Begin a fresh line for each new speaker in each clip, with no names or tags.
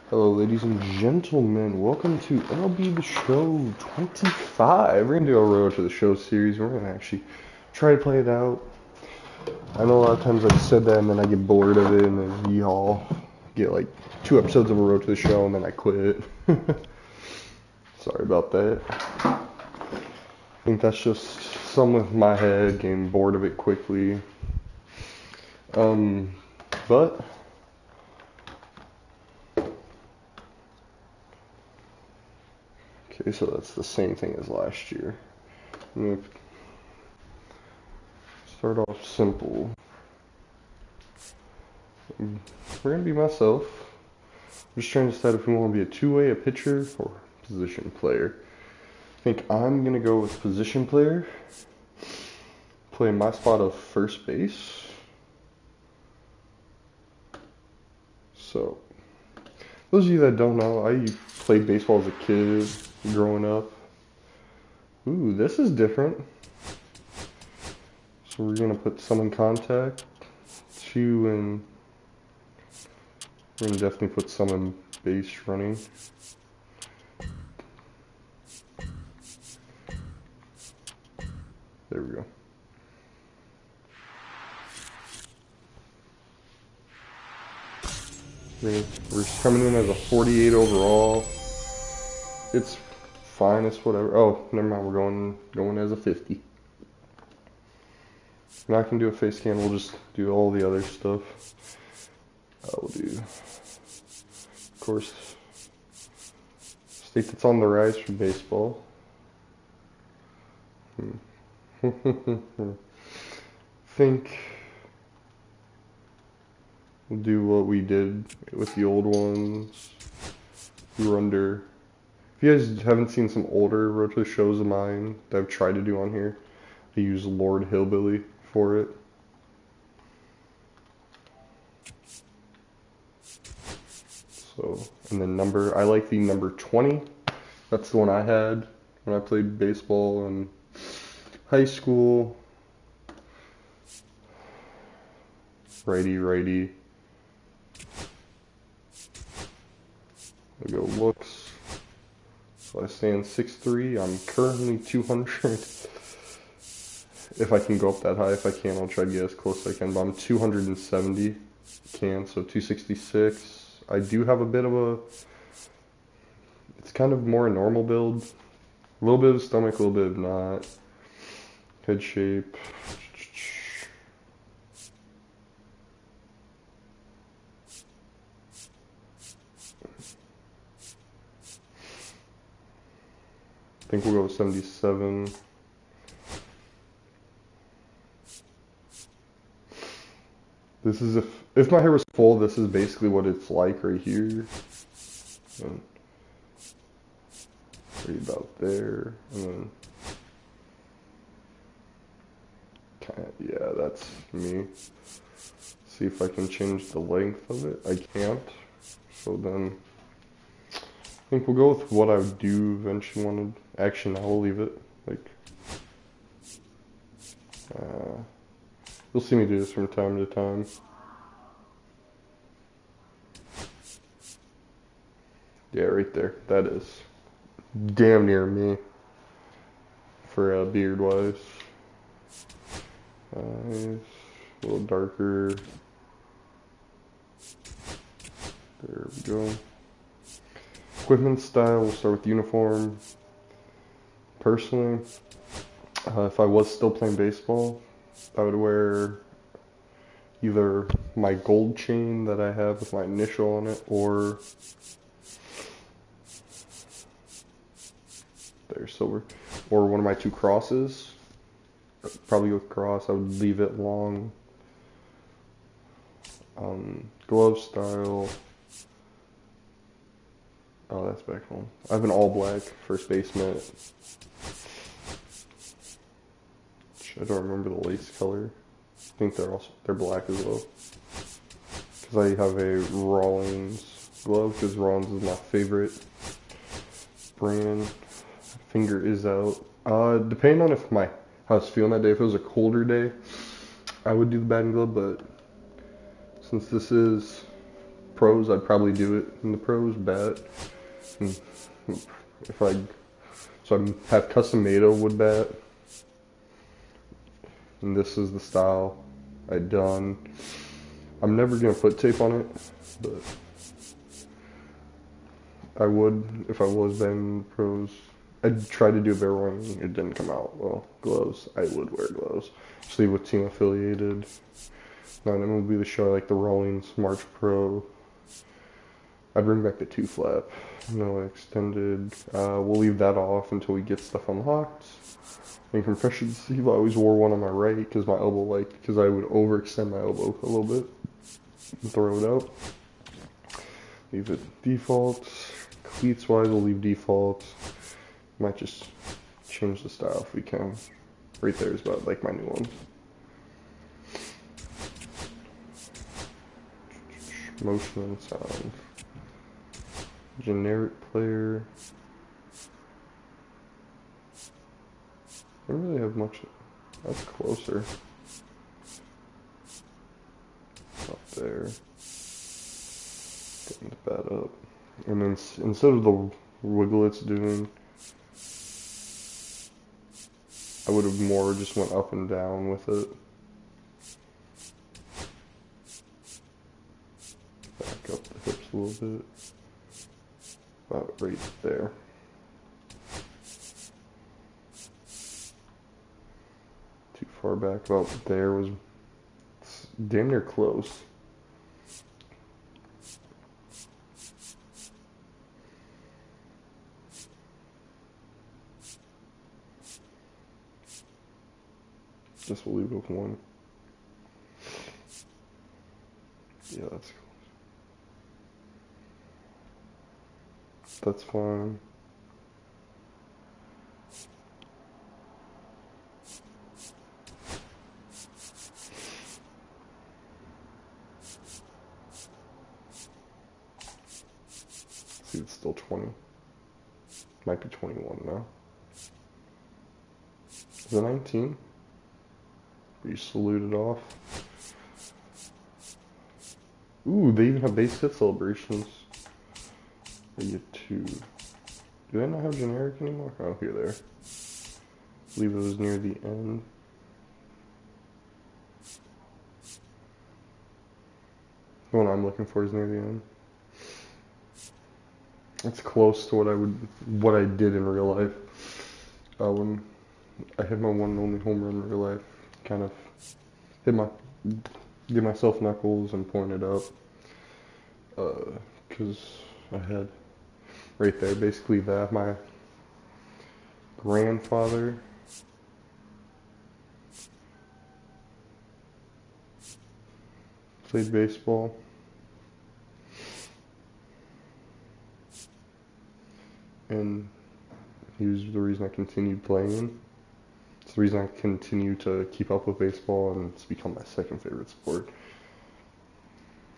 Hello, ladies and gentlemen. Welcome to MLB The Show 25. We're going to do a Road to the Show series. We're going to actually try to play it out. I know a lot of times I've said that and then I get bored of it and then y'all get like 2 episodes of a Road to the Show and then I quit. Sorry about that. I think that's just some with my head, getting bored of it quickly. But okay, so that's the same thing as last year. I'm gonna start off simple. We're gonna be myself. I'm just trying to decide if we want to be a two-way, a pitcher, or position player. I think I'm gonna go with position player. Play my spot of first base. So, those of you that don't know, I played baseball as a kid, growing up. Ooh, this is different. So we're gonna put some in contact, two in. We're gonna definitely put some in base running. There we go. We're coming in as a 48 overall. It's fine, it's whatever. Oh, never mind, we're going as a 50. And I can do a face scan, we'll just do all the other stuff. We'll do, of course, state that's on the rise for baseball. Think we'll do what we did with the old ones. We were under. If you guys haven't seen some older Road to the Shows of mine that I've tried to do on here, I use Lord Hillbilly for it. So, and then I like the number 20. That's the one I had when I played baseball in high school. Righty, righty. I go looks. So I stand 6'3". I'm currently 200. If I can go up that high, if I can, I'll try to get as close as I can. But I'm 270. Can, so 266. I do have a bit of a. It's kind of more a normal build. A little bit of stomach, a little bit of not. Head shape. I think we'll go with 77. This is if my hair was full, this is basically what it's like right here. And right about there, and then yeah, that's me. See if I can change the length of it. I can't. So then I think we'll go with what I do eventually wanted. Actually, now we'll leave it. Like, you'll see me do this from time to time. Yeah, right there. That is damn near me for beard wise. Eyes, a little darker. There we go. Equipment style, we'll start with uniform. Personally, if I was still playing baseball, I would wear either my gold chain that I have with my initial on it, or there's silver, or one of my two crosses. Probably with cross, I would leave it long. Glove style. Oh, that's back home. I have an all black first base mitt. I don't remember the lace color. I think they're black as well. Because I have a Rawlings glove, because Rawlings is my favorite brand. Finger is out. Depending on how I was feeling that day. If it was a colder day, I would do the batting glove. But since this is pros, I'd probably do it in the pros bat. If I have custom made a wood bat, and this is the style I'd done. I'm never gonna put tape on it, but I would if I was batting pros. I'd try to do a barrel ring. It didn't come out well. Gloves, I would wear gloves. Especially with team affiliated. Not MLB The Show, like the Rollins, March Pro. I'd bring back the 2-flap. No extended. We'll leave that off until we get stuff unlocked. And compression sleeve, I always wore one on my right because my elbow, because I would overextend my elbow a little bit and throw it out. Leave it default. Cleats wise, we'll leave default. Might just change the style if we can. Right there is about like my new one. Motion and sound. Generic player. I don't really have much. That's closer. Up there. Getting the bat up. And then instead of the wiggle it's doing, I would have more just went up and down with it. Back up the hips a little bit. About right there. Too far back, about there was damn near close. Just we'll leave it with one. Yeah, that's cool. That's fine. See, it's still 20. Might be 21 now. Is it 19? You salute it off. Ooh, they even have base hit celebrations. They get 2. Do they not have generic anymore? Oh, here they are. I believe it was near the end. The one I'm looking for is near the end. It's close to what I did in real life. When I hit my one and only home run in real life, kind of give myself knuckles and point it up. Because I had right there basically that my grandfather played baseball. And he was the reason I continued playing. It's the reason I continue to keep up with baseball, and it's become my second favorite sport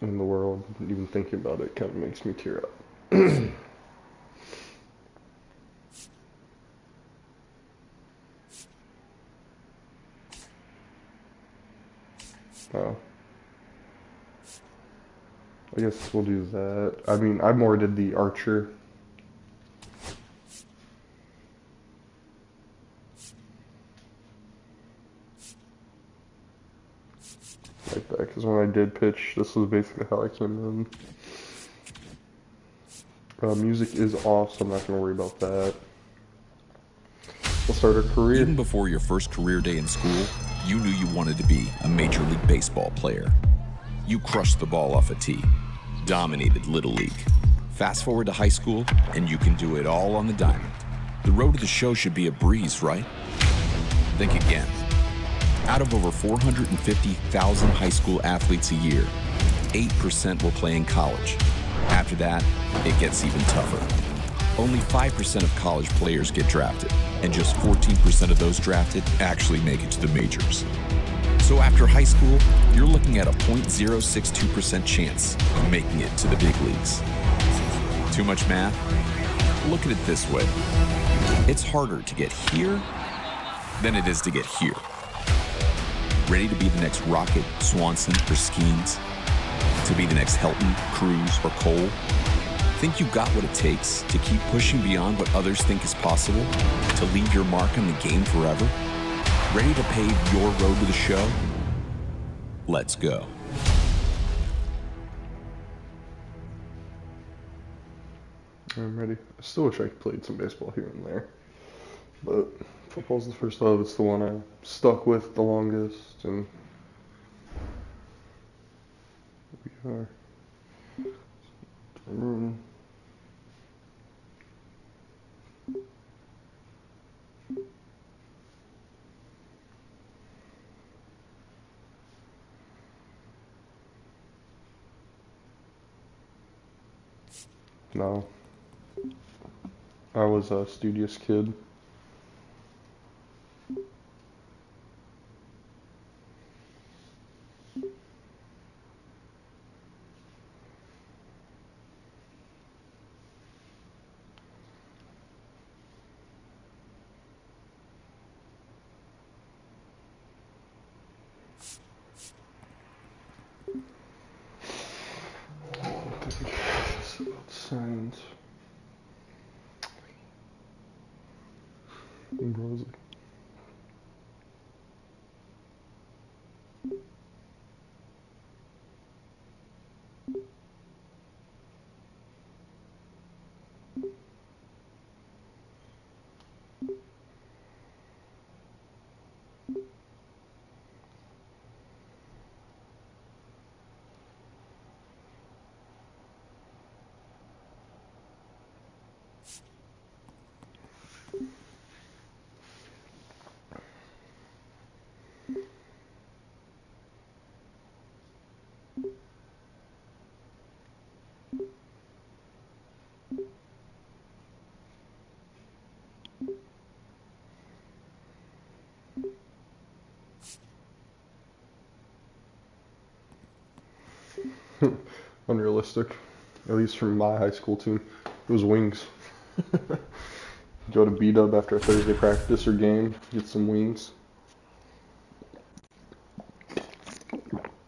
in the world. Even thinking about it kind of makes me tear up. Oh. I guess we'll do that. I mean, I more did the Archer. Like that, because when I did pitch, this was basically how I came in. Music is off, so I'm not going to worry about that. We'll start our career.
Even before your first career day in school, you knew you wanted to be a Major League Baseball player. You crushed the ball off a tee, dominated Little League. Fast forward to high school, and you can do it all on the diamond. The road to the show should be a breeze, right? Think again. Out of over 450,000 high school athletes a year, 8% will play in college. After that, it gets even tougher. Only 5% of college players get drafted, and just 14% of those drafted actually make it to the majors. So after high school, you're looking at a 0.062% chance of making it to the big leagues. Too much math? Look at it this way. It's harder to get here than it is to get here. Ready to be the next Rocket, Swanson, or Skeens? To be the next Helton, Cruz, or Cole? Think you got what it takes to keep pushing beyond what others think is possible? To leave your mark on the game forever? Ready to pave your road to the show? Let's go.
I'm ready. I still wish I played some baseball here and there, but football's the first love. It's the one I stuck with the longest, and we are. No, I was a studious kid. It's about science. Rosy. Unrealistic. At least from my high school team. It was wings. Go to B-Dub after a Thursday practice or game, get some wings.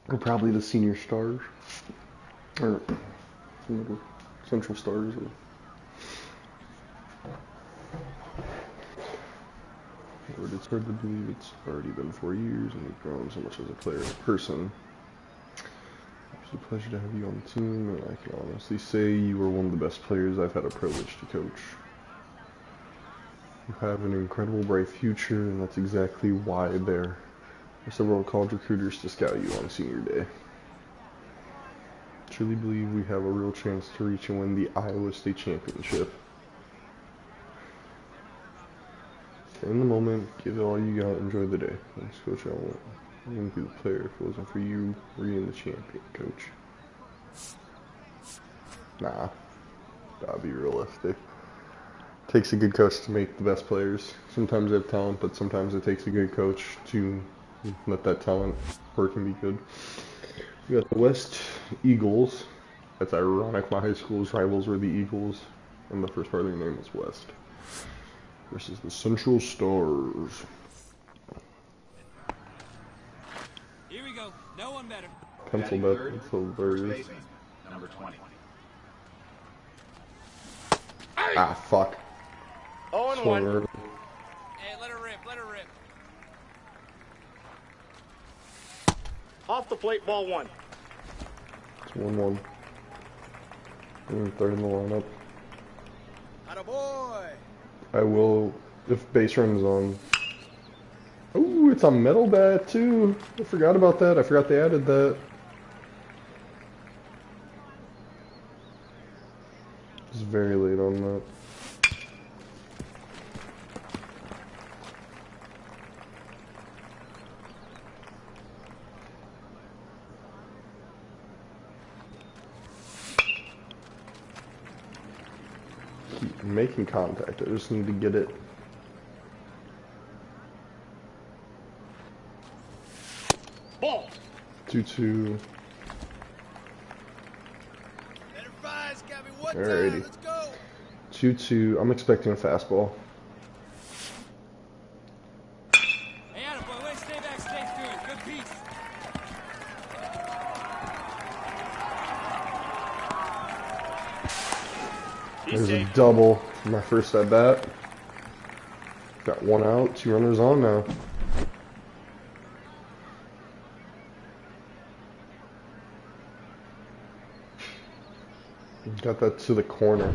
Or probably the senior stars. Or Central Stars. But it's hard to believe it's already been 4 years and you've grown so much as a player and person. It's a pleasure to have you on the team, and I can honestly say you are one of the best players I've had a privilege to coach. You have an incredible bright future, and that's exactly why there are several college recruiters to scout you on senior day. I truly believe we have a real chance to reach and win the Iowa State Championship. Stay in the moment, give it all you got, enjoy the day. Thanks, Coach. I wouldn't be the player if it wasn't for you being the champion, Coach. Nah, gotta be realistic. Takes a good coach to make the best players. Sometimes they have talent, but sometimes it takes a good coach to let that talent work and be good. We got the West Eagles. That's ironic. My high school's rivals were the Eagles, and the first part of their name was West. Versus the Central Stars.
Here we go. No one better.
Pencil bet. It's hilarious.
Number 20.
Ah, fuck.
0-1.
Hey, let her rip. Let her rip.
Off the plate, ball 1.
It's 1-1. Third in the lineup.
Attaboy.
I will, if base run's on. Ooh, it's a metal bat too. I forgot about that. I forgot they added that. It's very late on that. Keep making contact. I just need to get it.
Ball.
2-2. Alrighty.
Let's go.
2-2. I'm expecting a fastball.
Hey, attaboy. Way to stay back. Stay good. Good piece.
There's a double for my first at bat. Got one out, 2 runners on now. Got that to the corner.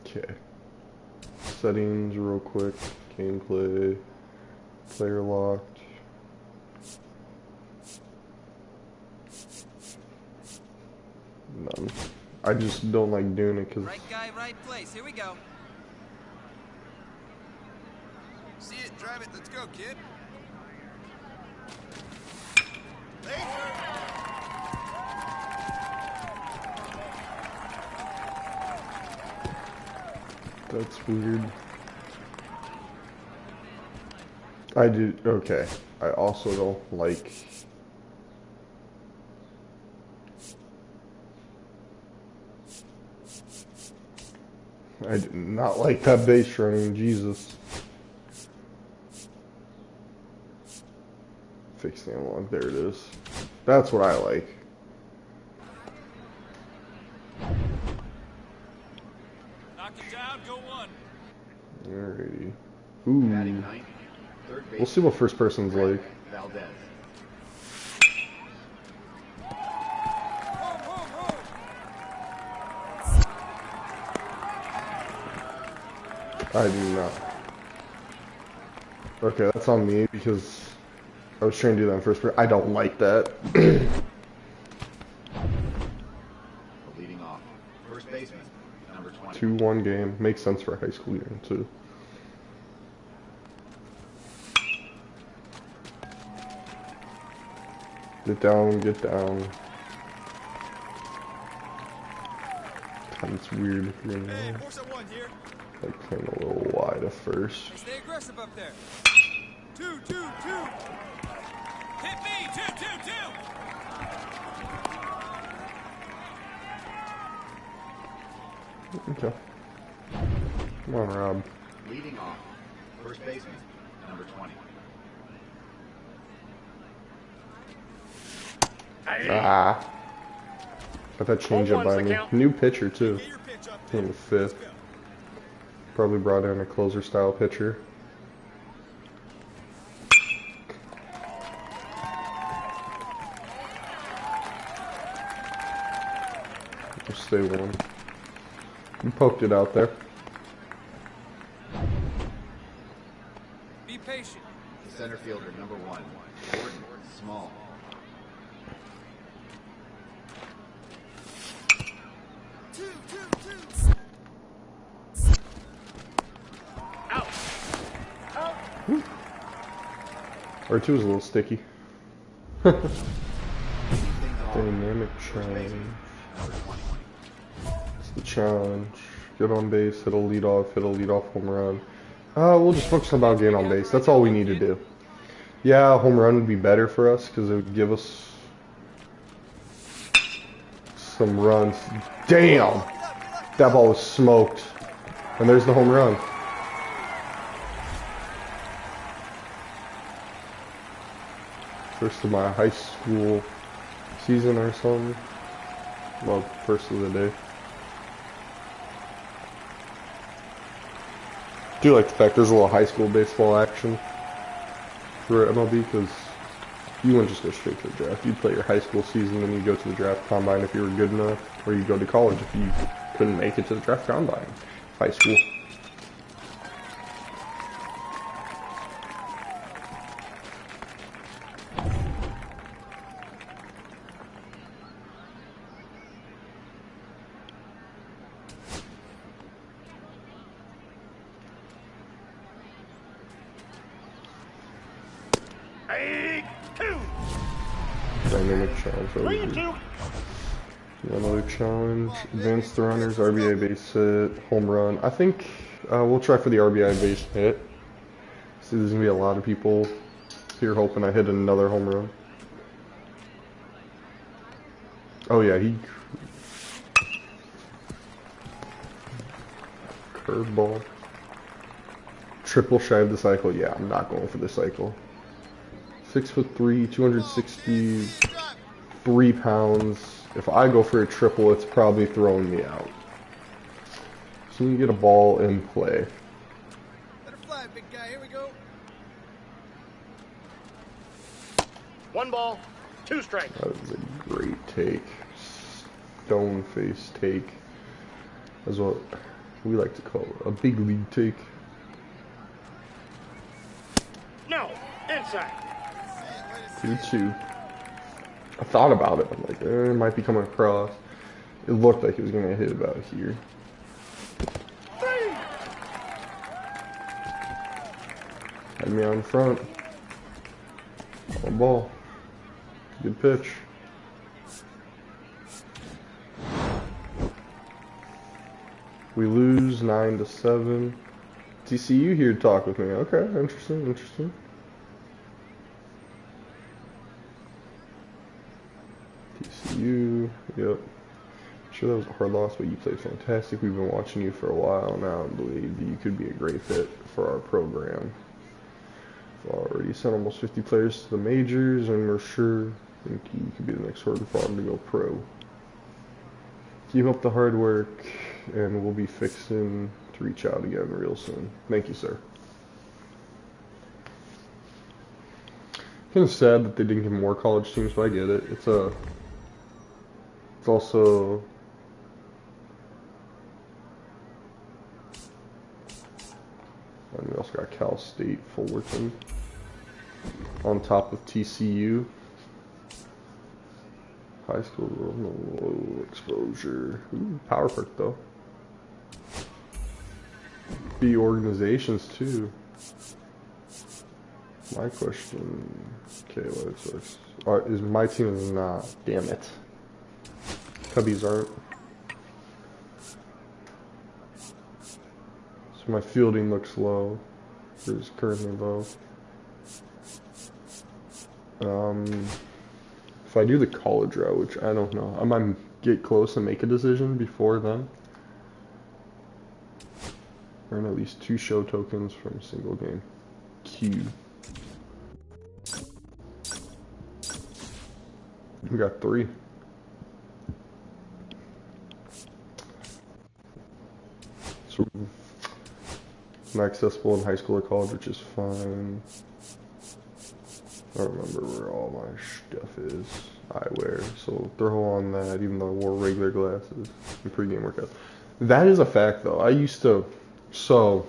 Okay. Settings real quick. Gameplay. Player locked. None. I just don't like doing it because...
Right guy, right place. Here we go. See it, drive it. Let's go, kid.
That's weird. I do, okay. I also don't like... I do not like that base running, Jesus. Fix the analog, there it is. That's what I like.
Knock it down, go one.
Alrighty.
Batting
Ooh.
ninth, third base.
We'll see what first person's like.
Valdez.
I do not. Okay, that's on me because I was trying to do that in first person. I don't like that.
Leading off. First baseman, number 20.
2-1 game. Makes sense for a high school game, too. Get down, get down. It's weird if you're
Hey,
not,
force at one here.
like playing a little wide at first.
Hey, stay aggressive up there. 2-2-2. Hit me. 2-2-2.
Okay. Come on, Rob.
Leading off. First baseman, number 20.
Ah. Got that change up by me. New pitcher, too.
Get your pitch up.
In the fifth. Probably brought in a closer style pitcher. Just stay warm. You poked it out there.
Be patient.
Center fielder, number 1. Gordon Small. Out.
R2 is a little sticky. Dynamic challenge. It's the challenge. Get on base, hit a leadoff home run. We'll just focus about getting on base. That's all we need to do. Yeah, a home run would be better for us because it would give us some runs. Damn! That ball was smoked. And there's the home run. First of my high school season or something. Well, first of the day. Do like the fact there's a little high school baseball action for MLB because you wouldn't just go straight to the draft. You'd play your high school season, then you go to the draft combine if you were good enough, or you go to college if you couldn't make it to the draft combine. High school. Dynamic challenge. Another challenge. Advanced runners, RBI base hit, home run. I think we'll try for the RBI base hit. See, there's gonna be a lot of people here hoping I hit another home run. Oh yeah, he curveball. Triple shy of the cycle. Yeah, I'm not going for the cycle. 6'3", 263 pounds. if I go for a triple, it's probably throwing me out. So you get a ball in play.
Let her fly, big guy. Here we go.
1 ball, 2 strikes.
That was a great take. Stone face take. That's what we like to call it. A big league take.
No, inside.
2-2. I thought about it. I'm like, it might be coming across. It looked like it was going to hit about here.
3.
Had me out in front. One ball. Good pitch. We lose 9-7. TCU here to talk with me. Okay, interesting, interesting. TCU, yep. Sure that was a hard loss, but you played fantastic. We've been watching you for a while now and believe you could be a great fit for our program. We've already sent almost 50 players to the majors, and we're sure think you could be the next Horton Farm to go pro. Keep up the hard work, and we'll be fixing to reach out again real soon. Thank you, sir. Kind of sad that they didn't get more college teams, but I get it. It's also and we also got Cal State Fullerton on top of TCU. High school, low exposure. Ooh, power perk though. B organizations too. My question. Okay, what is my team is not? Damn it. Cubbies aren't. So my fielding looks low. It is currently low. If I do the college route, which I don't know, I might get close and make a decision before then. Earn at least 2 show tokens from a single game. Q. We got 3. So, not accessible in high school or college, which is fine. I don't remember where all my stuff is. Eyewear, so throw on that, even though I wore regular glasses in pregame workout. That is a fact, though. I used to, so,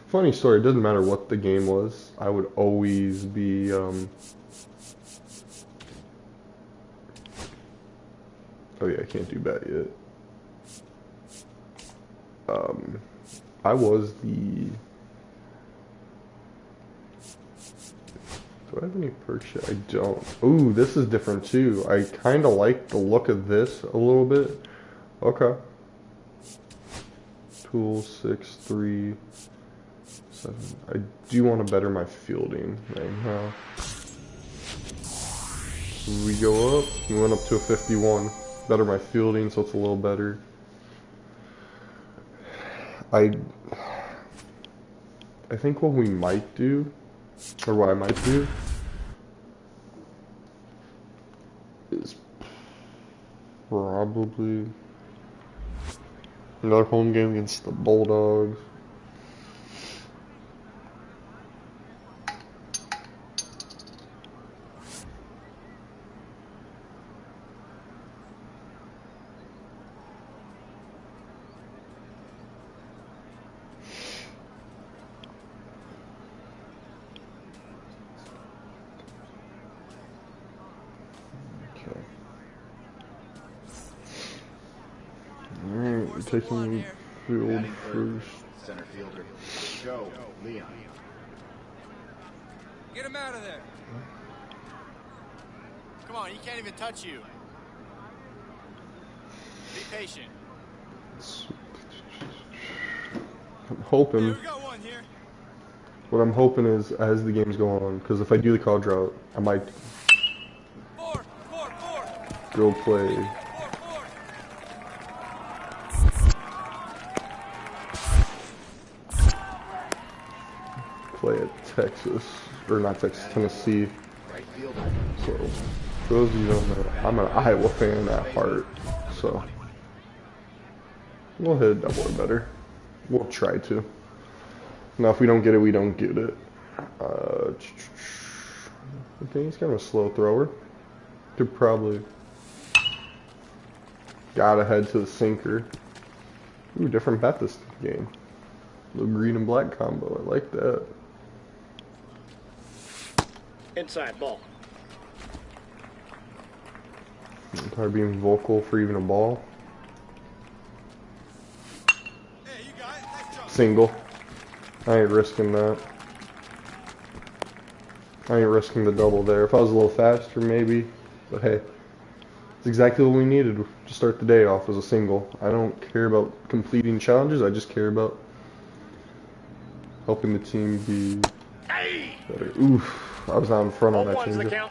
funny story, it doesn't matter what the game was, I would always be, oh yeah, I can't do bat yet. I was the, do I have any perks yet? I don't. Ooh, this is different too. I kind of like the look of this a little bit. Okay. Tool 6, 3, 7. I do want to better my fielding right now. We go up. We went up to a 51. Better my fielding, so it's a little better. I think what we might do, or what I might do, is probably another home game against the Bulldogs. Taking field first.
Center fielder, Joe Leon.
Get him out of there.
Come on, he can't even touch you. Be patient.
I'm hoping.
Hey, we got one here.
What I'm hoping is, as the game's going on, because if I do the college route, I might
Four.
go play.
Four.
Play at Texas, or not Texas, Tennessee.
Right fielder,
So For those of you who don't know, I'm an Iowa fan at heart, so we'll hit a double or better. We'll try to. Now, if we don't get it, we don't get it. I think he's kind of a slow thrower. Could probably got ahead to the sinker. Ooh, different bet this game. Little green and black combo. I like that.
Inside ball.
I'm tired of being vocal for even a ball.
Hey, you got it. Nice job.
Single. I ain't risking that. I ain't risking the double there. If I was a little faster, maybe. But hey, it's exactly what we needed to start the day off as a single. I don't care about completing challenges. I just care about helping the team be better. Oof. I was out in front on that changeup.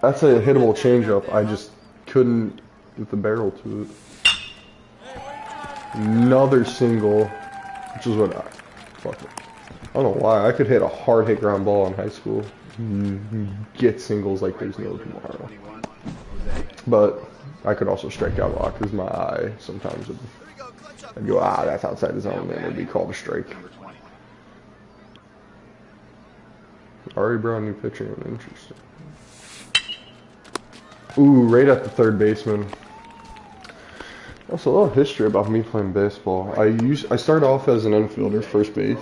That's a hittable changeup. I just couldn't get the barrel to it. Another single, which is what I... Fuck it. I don't know why. I could hit a hard hit ground ball in high school. Get singles like there's no tomorrow. But I could also strike out a lot because my eye sometimes would... I'd go, that's outside the zone, and it'd be called a strike. Ari Brown, new pitcher, interesting. Ooh, right at the third baseman. Also, a little history about me playing baseball. I started off as an infielder, first base.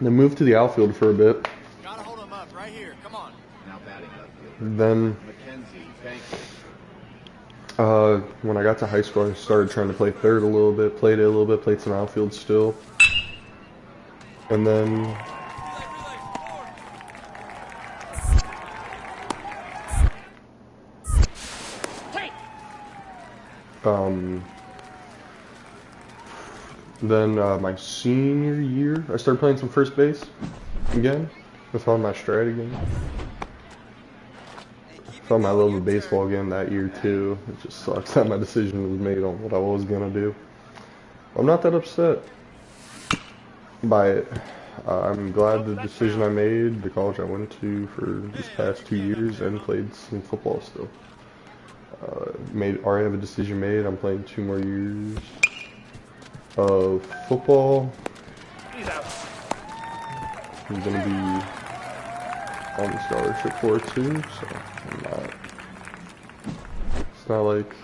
Then moved to the outfield for a bit.
Gotta hold him up right here. Come on.
Now batting left.
Then,
Mackenzie, thank you.
when I got to high school, I started trying to play third a little bit, played it a little bit, played some outfield still. And then my senior year, I started playing some first base again. I found my stride again. Found my love of baseball again that year too. It just sucks that my decision was made on what I was gonna do. I'm not that upset by it. I'm glad the decision I made, the college I went to for these past 2 years, and played some football still. Already have a decision made. I'm playing 2 more years of football. I'm gonna be on the scholarship for it too, so I'm not. It's not like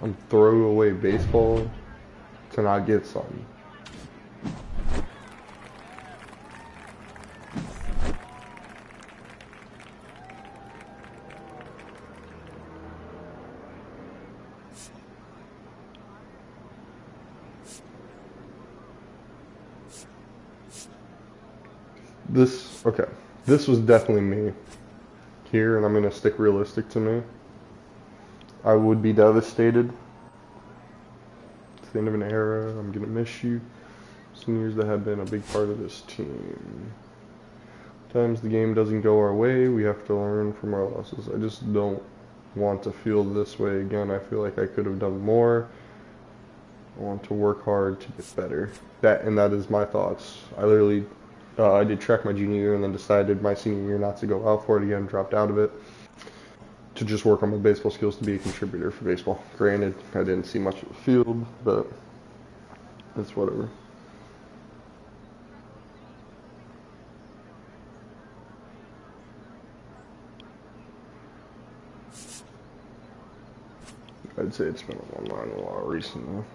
I'm throwing away baseball to not get something. This was definitely me here, and I'm going to stick realistic to me. I would be devastated. It's the end of an era. I'm going to miss you. Seniors that have been a big part of this team. Sometimes the game doesn't go our way. We have to learn from our losses. I just don't want to feel this way again. I feel like I could have done more. I want to work hard to get better. That is my thoughts. I literally... I did track my junior year and then decided my senior year not to go out for it again, dropped out of it, to just work on my baseball skills to be a contributor for baseball. Granted, I didn't see much of the field, but it's whatever. I'd say it's been a long line a lot recently.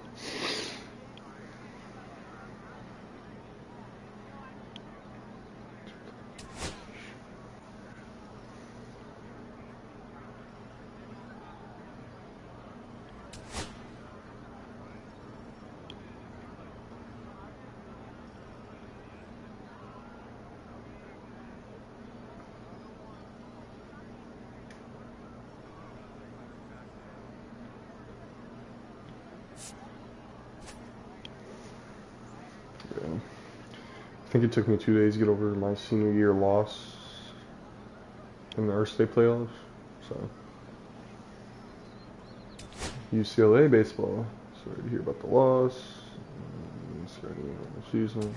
I think it took me 2 days to get over my senior year loss in the Earth State playoffs. So, UCLA baseball. Sorry to hear about the loss. Starting the season.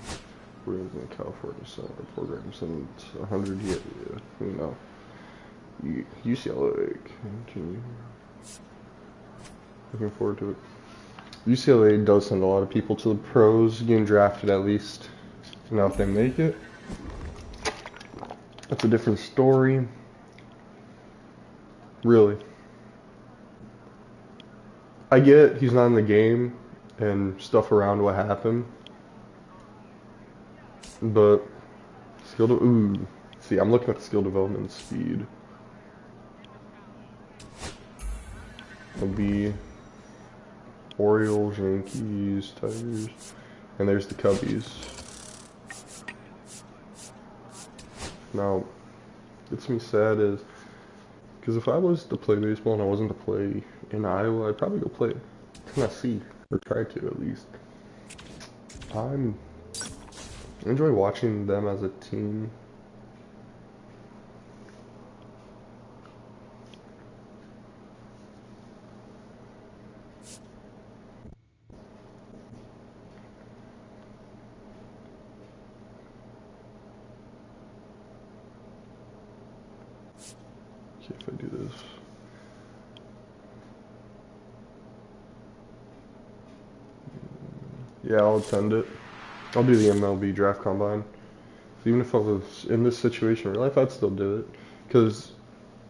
We're in California, so our program's in 100 years. You know. UCLA. Looking forward to it. UCLA does send a lot of people to the pros, getting drafted at least. Now, if they make it, that's a different story. Really. I get he's not in the game and stuff around what happened. But see, I'm looking at skill development and speed. It'll be Orioles, Yankees, Tigers, and there's the Cubbies. Now, gets me sad is because if I was to play baseball and I wasn't to play in Iowa, I'd probably go play Tennessee, or try to at least. I enjoy watching them as a team. See if I do this. Yeah, I'll attend it. I'll do the MLB draft combine. So even if I was in this situation in real life, I'd still do it. Because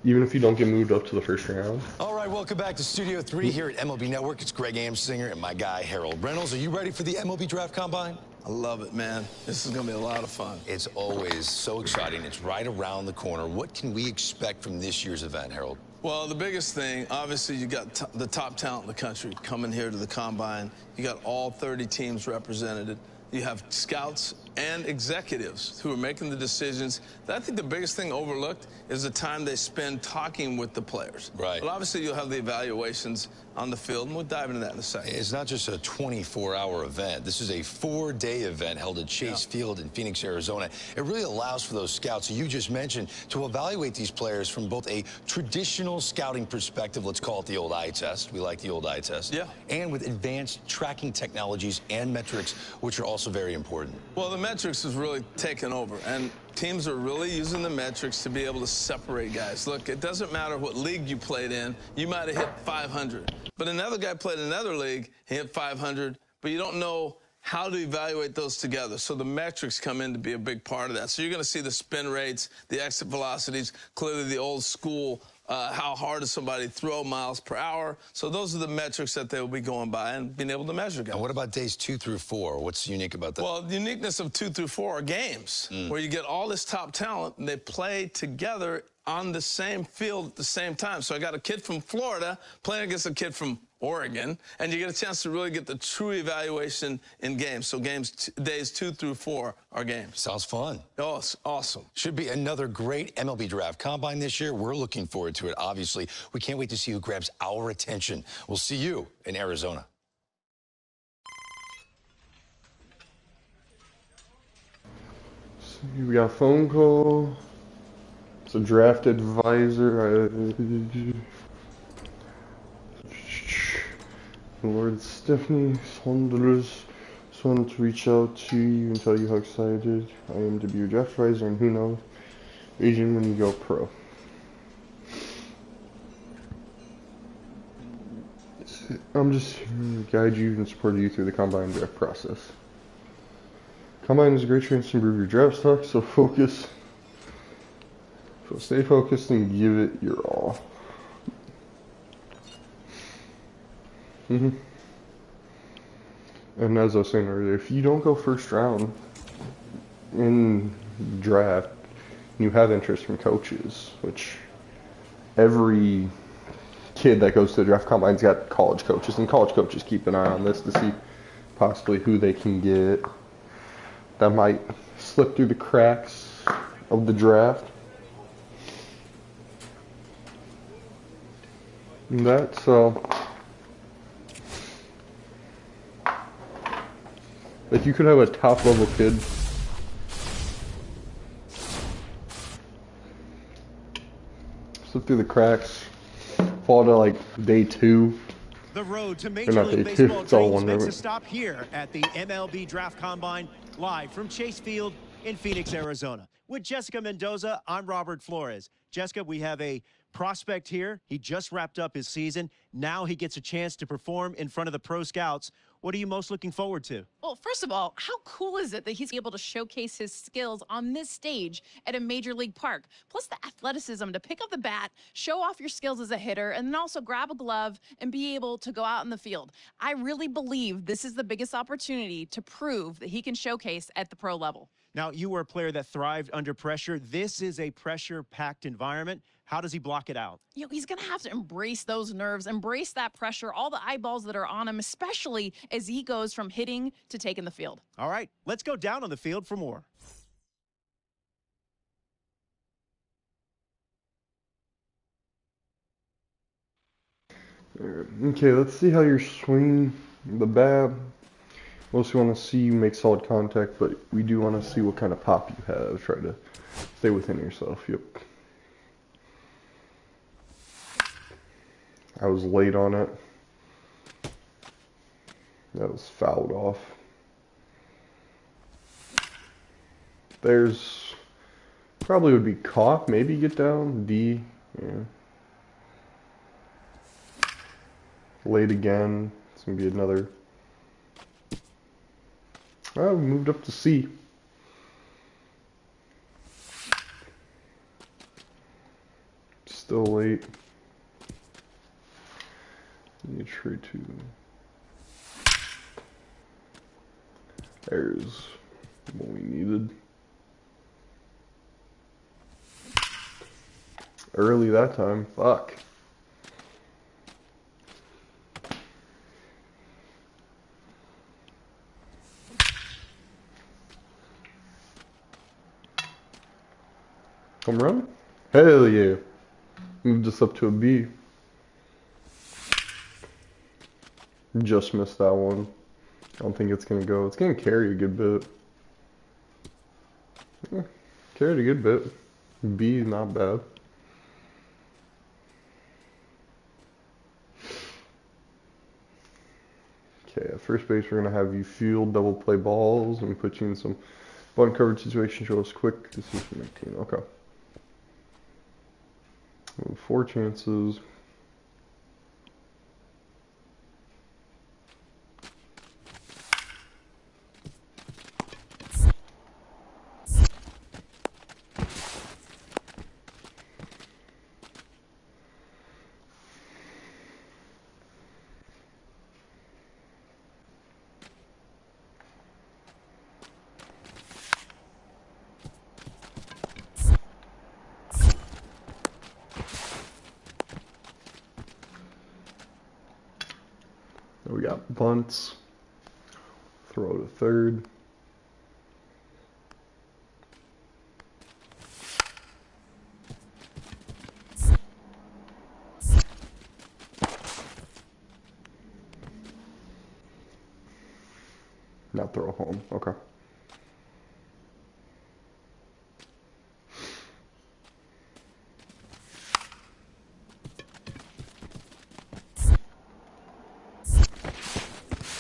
even if you don't get moved up to the first round.
All right, welcome back to Studio 3 here at MLB Network. It's Greg Amsinger and my guy, Harold Reynolds. Are you ready for the MLB draft combine?
I love it, man. This is going to be a lot of fun.
It's always so exciting. It's right around the corner. What can we expect from this year's event, Harold?
Well, the biggest thing, obviously, you got the top talent in the country coming here to the combine. You got all 30 teams represented. You have scouts and executives who are making the decisions. I think the biggest thing overlooked is the time they spend talking with the players.
Right.
But obviously, you'll have the evaluations on the field, and we'll dive into that in a second.
It's not just a 24-hour event. This is a 4-day event held at Chase Field in Phoenix, Arizona. It really allows for those scouts, you just mentioned, to evaluate these players from both a traditional scouting perspective, let's call it the old eye test. We like the old eye test.
Yeah.
And with advanced tracking technologies and metrics, which are also very important.
Well, the metrics is really taken over, and teams are really using the metrics to be able to separate guys. Look, it doesn't matter what league you played in. You might have hit 500, but another guy played in another league, he hit 500, but you don't know how to evaluate those together. So the metrics come in to be a big part of that. So you're going to see the spin rates, the exit velocities, clearly the old school, how hard does somebody throw miles per hour. So those are the metrics that they will be going by and being able to measure guys.
And what about days 2 through 4? What's unique about that?
Well, the uniqueness of 2 through 4 are games where you get all this top talent and they play together on the same field at the same time. So I got a kid from Florida playing against a kid from Oregon, and you get a chance to really get the true evaluation in games. So days 2 through 4 are games.
Sounds fun.
Oh, it's awesome.
Should be another great MLB draft combine this year. We're looking forward to it, obviously. We can't wait to see who grabs our attention. We'll see you in Arizona.
We got a phone call. It's a draft advisor. Lord Stephanie Saunders just wanted to reach out to you and tell you how excited I am to be your draft advisor, and who knows, Asian when you go pro. I'm just here to guide you and support you through the combine draft process. Combine is a great chance to improve your draft stock, so stay focused and give it your all. And as I was saying earlier, if you don't go first round in draft, you have interest from coaches, which every kid that goes to the draft combine's got college coaches, and college coaches keep an eye on this to see possibly who they can get that might slip through the cracks of the draft. And that, so like, you could have a top level kid slip through the cracks, fall to like day 2.
The road to
Or
Major
not
League
day 2,
Baseball
it's all
dreams
one
makes
river.
a stop here at the MLB Draft Combine, live from Chase Field in Phoenix, Arizona. with Jessica Mendoza. I'm Robert Flores. Jessica, we have a prospect here. He just wrapped up his season. Now he gets a chance to perform in front of the pro scouts. What are you most looking forward to?
Well, first of all, how cool is it that he's able to showcase his skills on this stage at a major league park? Plus the athleticism to pick up the bat, show off your skills as a hitter, and then also grab a glove and be able to go out in the field. I really believe this is the biggest opportunity to prove that he can showcase at the pro level.
Now, you were a player that thrived under pressure. This is a pressure-packed environment. How does he block it out?
You know, he's going to have to embrace those nerves, embrace that pressure, all the eyeballs that are on him, especially as he goes from hitting to taking the field.
All right, let's go down on the field for more.
Okay, let's see how you're swinging the bat. Mostly want to see you make solid contact, but we do want to see what kind of pop you have. Try to stay within yourself. Yep. I was late on it. That was fouled off. There's probably would be caught. Maybe get down. D. Yeah. Late again. It's gonna be another. Oh, we moved up to C. Still late. Need to try to. There's what we needed. Early that time. Fuck. Home run? Hell yeah. Moved us up to a B. Just missed that one. I don't think it's going to go. It's going to carry a good bit. Yeah, carried a good bit. B is not bad. Okay, at first base we're going to have you field double play balls and put you in some bunt coverage situation. Show us quick. This is from 19. Okay. 4 chances. We got bunts. Throw to third. Not throw home. Okay.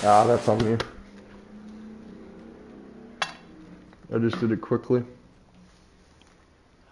Ah, that's on me. I just did it quickly.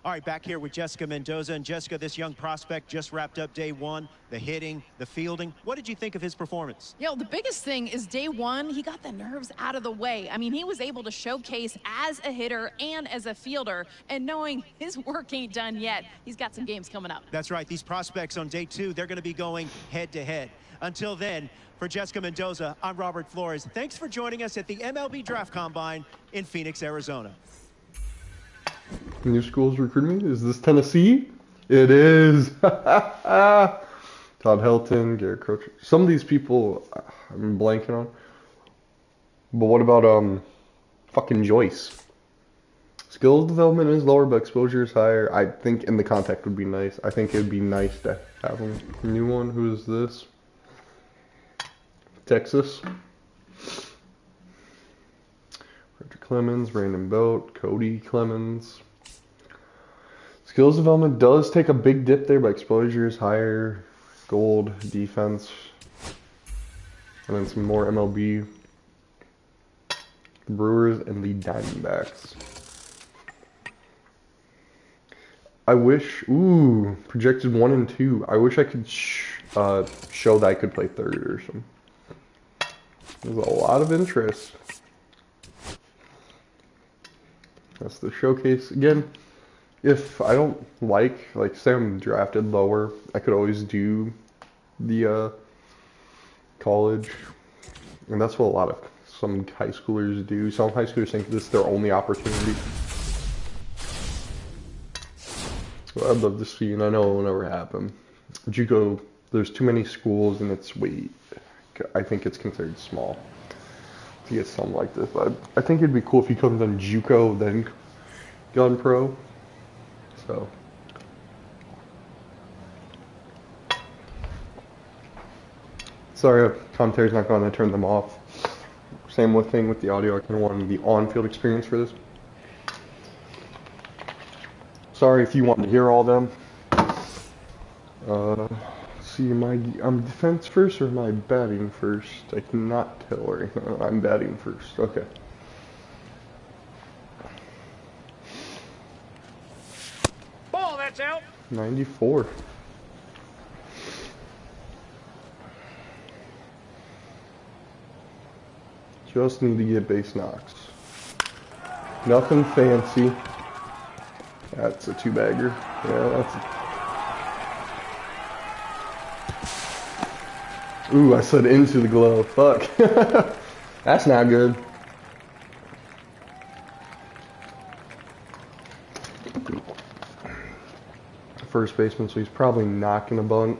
All right, back here with Jessica Mendoza. And Jessica, this young prospect just wrapped up day one, the hitting, the fielding. What did you think of his performance?
You know, the biggest thing is day one, he got the nerves out of the way. I mean, he was able to showcase as a hitter and as a fielder, and knowing his work ain't done yet, he's got some games coming up.
That's right. These prospects on day two, they're going to be going head-to-head. Until then, for Jessica Mendoza, I'm Robert Flores. Thanks for joining us at the MLB Draft Combine in Phoenix, Arizona.
New schools recruiting me? Is this Tennessee? It is. Todd Helton, Garrett Crutcher. Some of these people I'm blanking on. But what about fucking Joyce? Skills development is lower, but exposure is higher. I think in the contact would be nice. I think it would be nice to have him. New one. Who is this? Texas. Roger Clemens, Brandon Belt, Cody Clemens. Skills development does take a big dip there, but exposure is higher. Gold, defense. And then some more MLB. Brewers and the Diamondbacks. I wish, ooh, projected 1 and 2. I wish I could show that I could play third or something. There's a lot of interest. That's the showcase. Again, if I don't like say I'm drafted lower, I could always do the college. And that's what some high schoolers do. Some high schoolers think this is their only opportunity. So I'd love to see, and I know it will never happen. JUCO, there's too many schools, and I think it's considered small to get something like this. But I think it'd be cool if he comes on JUCO, then gone pro. So. Sorry, commentary's not going to turn them off. Same thing with the audio. I kind of wanted the on-field experience for this. Sorry if you want to hear all them. See, I'm defense first or am I batting first? I cannot tell right now. I'm batting first. Okay.
Ball, that's out.
94. Just need to get base knocks. Nothing fancy. That's a 2-bagger. Yeah, that's a... Ooh, I said into the glove. Fuck. That's not good. First baseman, so he's probably not gonna bunt.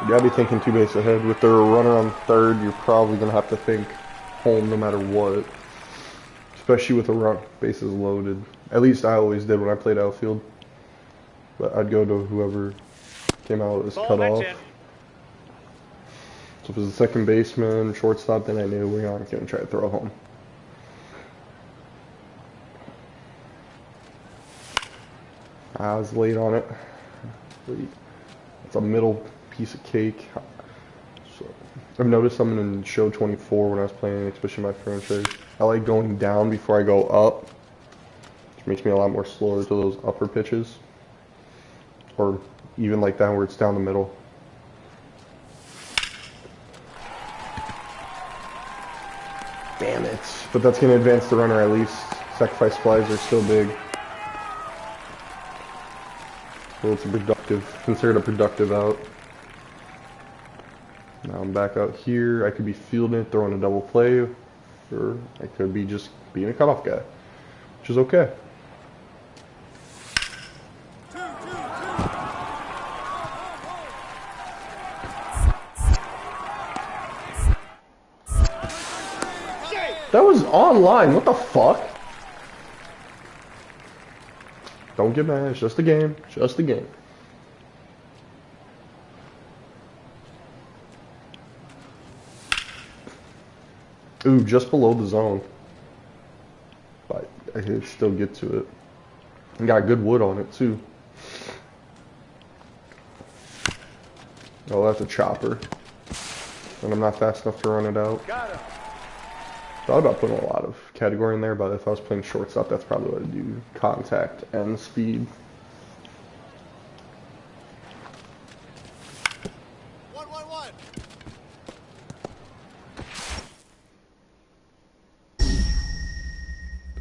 You gotta be thinking 2 bases ahead. With their runner on third, you're probably gonna have to think home no matter what. Especially with the bases loaded. At least I always did when I played outfield. But I'd go to whoever came out as cut off. So if it was a second baseman, shortstop, then I knew we aren't gonna try to throw home. I was late on it. It's a middle piece of cake. So I've noticed something in show 24 when I was playing, especially my franchise. I like going down before I go up, which makes me a lot more slower to those upper pitches, or even like that where it's down the middle. Damn it! But that's gonna advance the runner at least. Sacrifice flies are still big. Well, it's considered a productive out. Now I'm back out here. I could be fielding it, throwing a double play, or I could be just being a cutoff guy, which is okay. That was online. What the fuck? Don't get mad. It's just a game. Just a game. Ooh, just below the zone. But I can still get to it. And got good wood on it, too. Oh, that's a chopper. And I'm not fast enough to run it out. Thought about putting a lot of category in there, but if I was playing shortstop, that's probably what I'd do. Contact and speed.
1-1-1.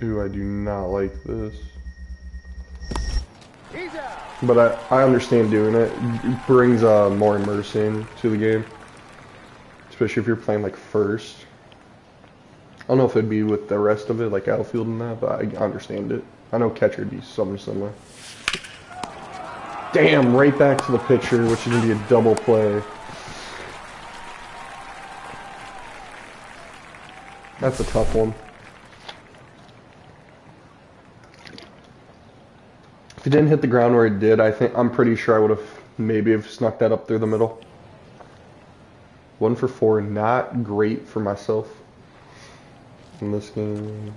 Ooh, I do not like this.
He's out.
But I understand doing it. It brings more immersion to the game. Especially if you're playing like first. I don't know if it'd be with the rest of it, like outfield and that, but I understand it. I know catcher would be something similar. Damn, right back to the pitcher, which is going to be a double play. That's a tough one. If it didn't hit the ground where it did, I'm pretty sure I would have maybe have snuck that up through the middle. 1 for 4, not great for myself in this game.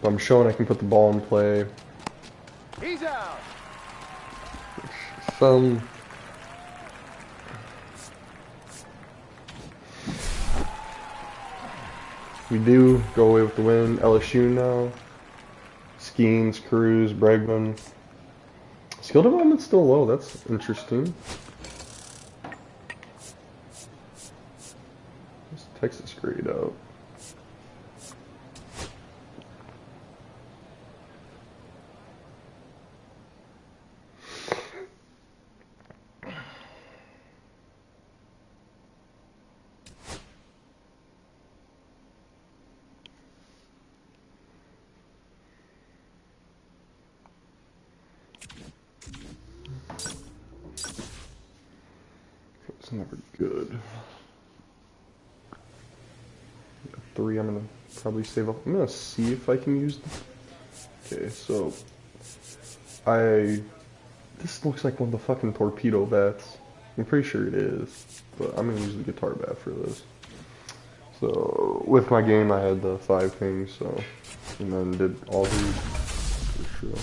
But I'm showing I can put the ball in play.
He's out.
We do go away with the win. LSU now. Skeens, Cruz, Bregman. Skill development's still low. That's interesting. What's Texas grade out? It's never good. Got 3, I'm gonna probably save up. I'm gonna see if I can use them. Okay, so this looks like one of the fucking torpedo bats. I'm pretty sure it is, but I'm gonna use the guitar bat for this. So with my game I had the 5 things, so and then did all these for sure.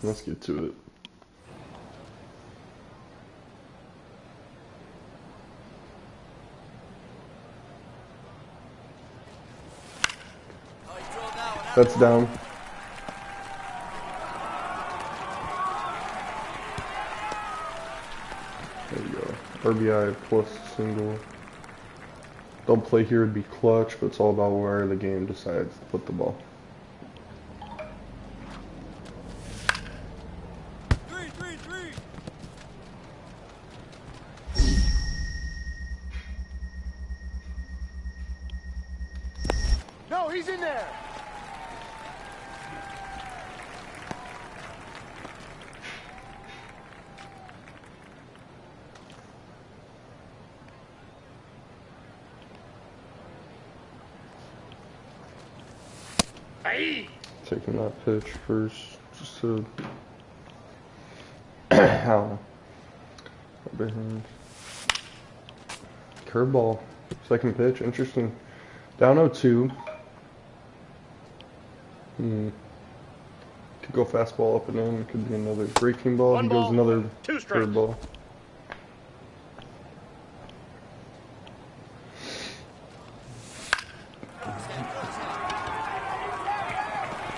Let's get to it. That's down. There you go. RBI plus single. Double play here would be clutch, but it's all about where the game decides to put the ball.
No, he's in there.
Taking that pitch first, just to how behind. Curveball, second pitch, interesting. Down 0-2. Could go fastball up and in. Could be another breaking ball. He goes another curveball.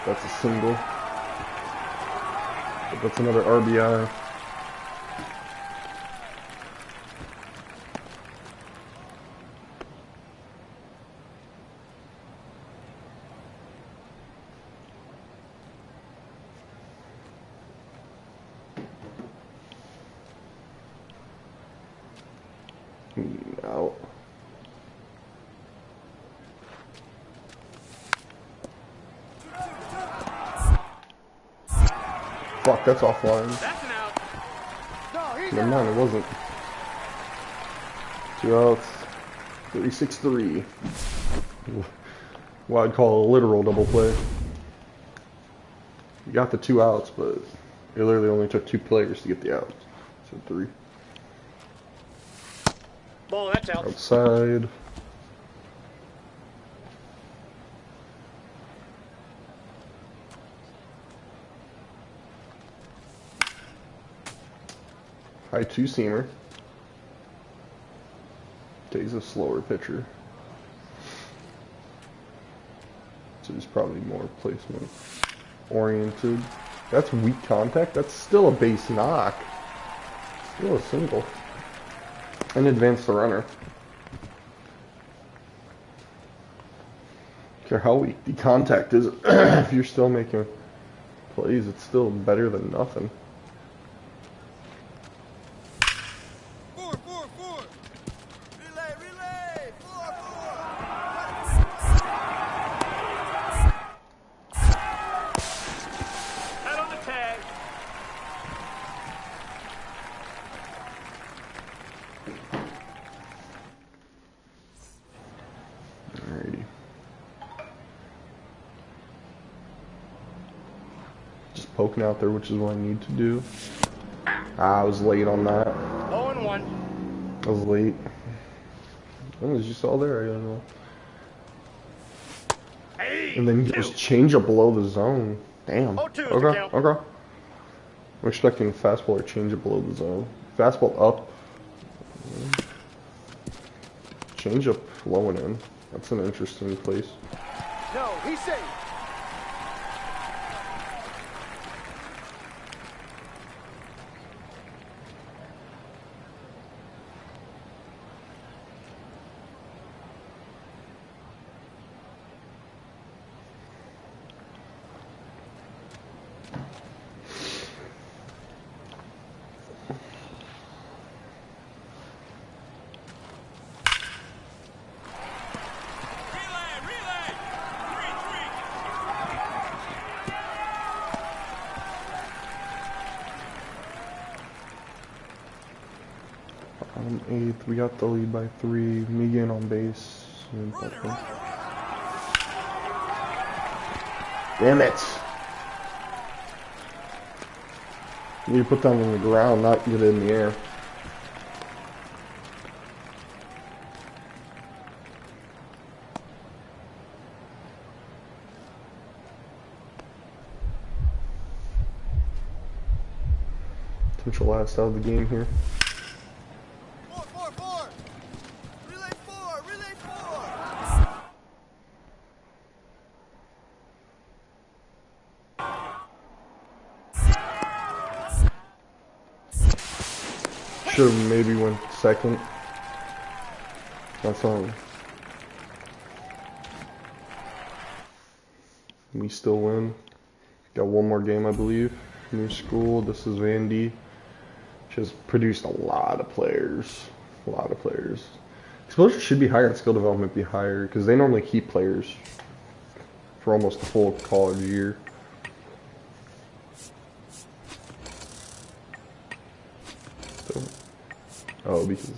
That's a single. But that's another RBI. Out. Fuck, that's offline.
That's an out. No, he's
Never mind, it wasn't. 2 outs. 36-3. What I'd call a literal double play. You got the 2 outs, but it literally only took 2 players to get the outs. So 3.
Ball, that's out.
Outside. High 2-seamer. Okay, he's a slower pitcher. So he's probably more placement oriented. That's weak contact. That's still a base knock. Still a single. And advance the runner. Care how weak the contact is. If you're still making plays, it's still better than nothing.
4, 4, 4. Relay, 4, 4.
Head on the tag.
Alrighty. Just poking out there, which is what I need to do. I was late on that.
0-1. 1.
I was late. Oh, was you saw there? I don't know.
Hey,
And then you just change up below the zone. Damn.
0-2 is the
Okay,
count.
okay. I'm expecting fastball or change it below the zone. Fastball up. Change up low and in. That's an interesting place.
No, he's safe.
Relay. 3-3.
Eighth, we got the lead by 3. Megan on base. Damn it! You put that on the ground, not get it in the air. Potential last out of the game here.
4. Relay 4.
Should have maybe went second. That's all. We still win. Got one more game, I believe. New school. This is Vandy. She has produced a lot of players. A lot of players. Exposure should be higher and skill development be higher because they normally keep players for almost the full college year. So, oh, because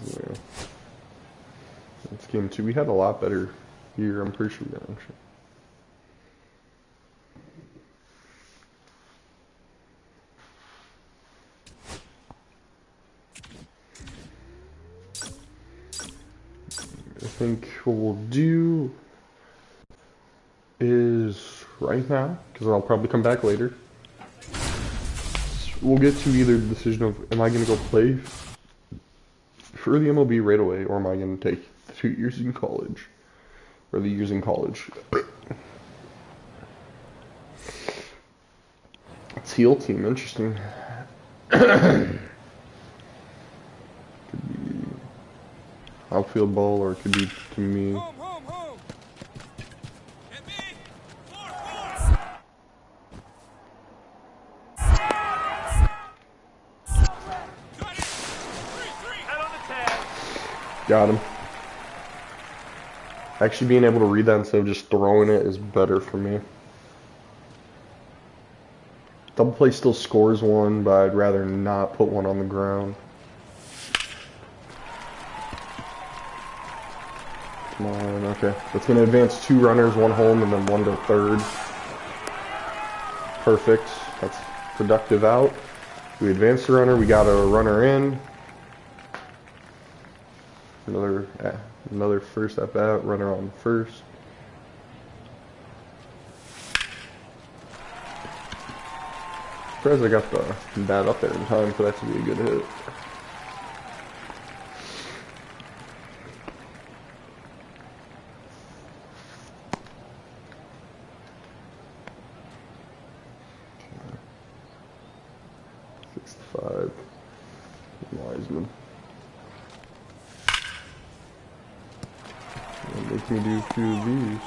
it's game 2. We had a lot better year. I'm pretty sure we got actually. I think what we'll do is right now, because I'll probably come back later. We'll get to either the decision of am I going to go play for the MLB right away, or am I going to take the 2 years in college, or the years in college. It's heel team, interesting. Could be outfield ball, or it could be to me.
Home. Hit me. 4. Got it. 3-3.
Head on the tag.
Got him. Actually being able to read that instead of just throwing it is better for me. Double play still scores one, but I'd rather not put one on the ground. Come on, okay. That's going to advance 2 runners, 1 home, and then 1 to third. Perfect. That's productive out. We advance the runner. We got a runner in. Another first at bat. Runner on first. Surprised I got the bat up there in time for that to be a good hit. Five. Wiseman. That makes me do a few of these.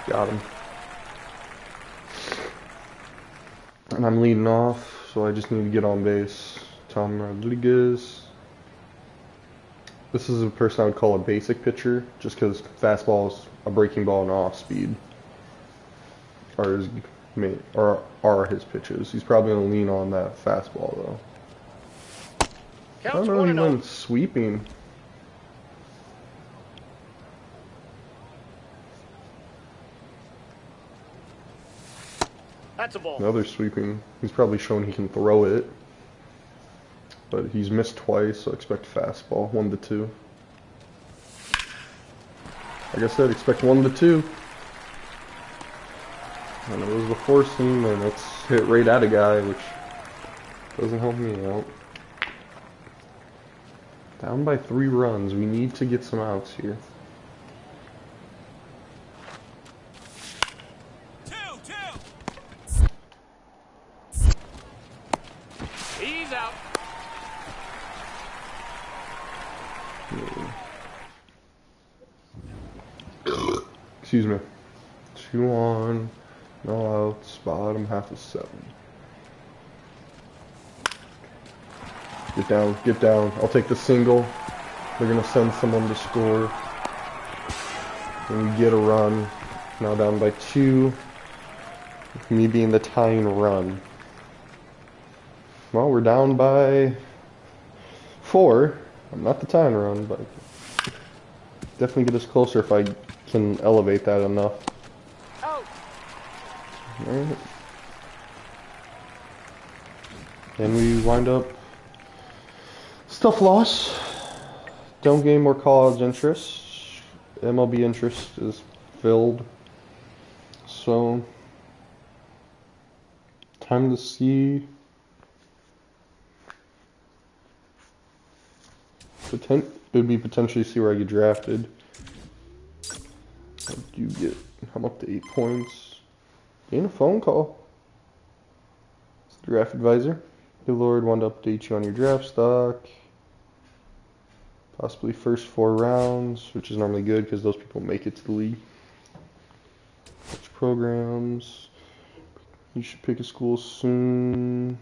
Got him. And I'm leading off, so I just need to get on base. Tom Rodriguez. This is a person I would call a basic pitcher, just because fastball is a breaking ball and off speed are his pitches. He's probably going to lean on that fastball though. I don't know, he went sweeping.
That's a ball.
Another sweeping. He's probably shown he can throw it. But he's missed twice, so expect fastball. 1-2. Like I said, expect 1-2. And it was the four seam, and it's hit right at a guy, which doesn't help me out. Down by 3 runs. We need to get some outs here.
2-2. He's out.
Excuse me. 2 on, no outs, bottom half of 7. Get down, get down. I'll take the single. They're gonna send someone to score. And we get a run. Now down by 2. Me being the tying run. Well, we're down by 4. I'm not the tying run, but definitely get us closer if I can elevate that enough.
Out.
Alright. And we wind up stuff loss. Don't gain more college interest. MLB interest is filled. So time to see potentially see where I get drafted. I do get, I'm up to 8 points. Getting a phone call. It's the draft advisor. Hey Lord, wanted to update you on your draft stock. Possibly first 4 rounds, which is normally good because those people make it to the league. Which programs? You should pick a school soon.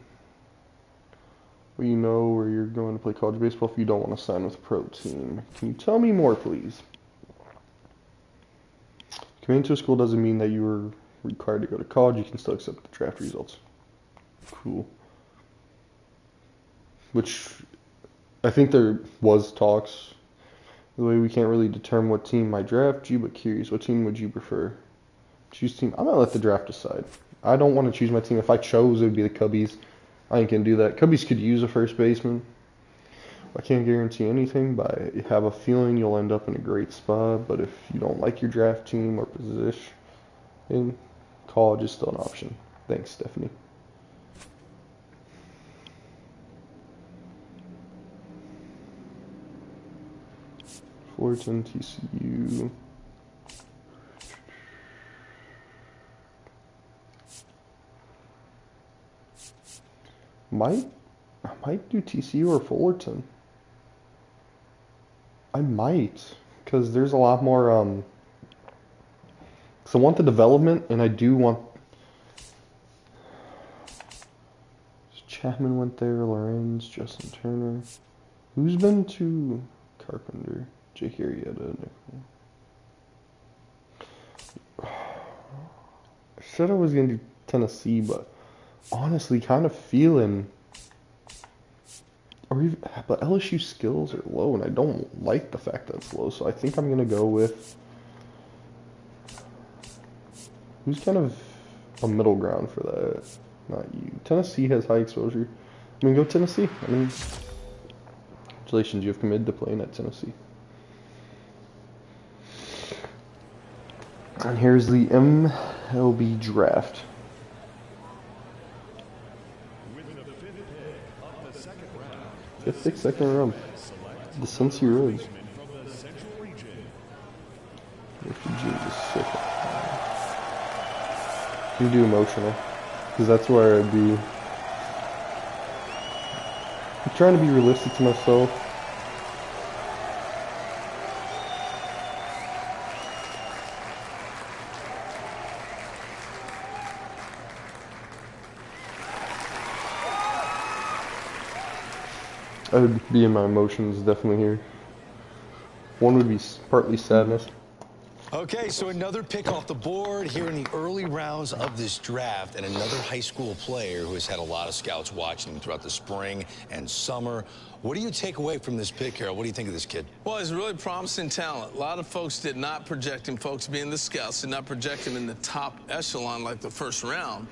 Well, you know where you're going to play college baseball if you don't want to sign with a pro team. Can you tell me more, please? Coming to a school doesn't mean that you are required to go to college. You can still accept the draft results. Cool. Which I think there was talks. The way we can't really determine what team might draft you, but curious, what team would you prefer? Choose team. I'm gonna let the draft decide. I don't want to choose my team. If I chose, it would be the Cubbies. I ain't gonna do that. Cubbies could use a first baseman. I can't guarantee anything, but I have a feeling you'll end up in a great spot. But if you don't like your draft team or position, college is still an option. Thanks, Stephanie. Fullerton, TCU. I might do TCU or Fullerton. I might, because there's a lot more, because I want the development, and I do want, Chapman went there, Lorenz, Justin Turner. Who's been to Carpenter? Jake Arrieta. I said I was going to do Tennessee, but honestly, kind of feeling, but LSU skills are low, and I don't like the fact that it's low, so I think I'm going to go with, who's kind of a middle ground for that? Not you. Tennessee has high exposure. I'm going to go Tennessee. I mean, congratulations, you have committed to playing at Tennessee. And here's the MLB draft. Fifth pick, second round. The Cincy Reds. You do emotional, because that's where I'd be. I'm trying to be realistic to myself. I would be in my emotions definitely here. One would be partly sadness.
Okay, so another pick off the board here in the early rounds of this draft, and another high school player who has had a lot of scouts watching him throughout the spring and summer. What do you take away from this pick, Harold? What do you think of this kid?
Well, he's a really promising talent. A lot of folks did not project him, folks being the scouts, did not project him in the top echelon like the first round.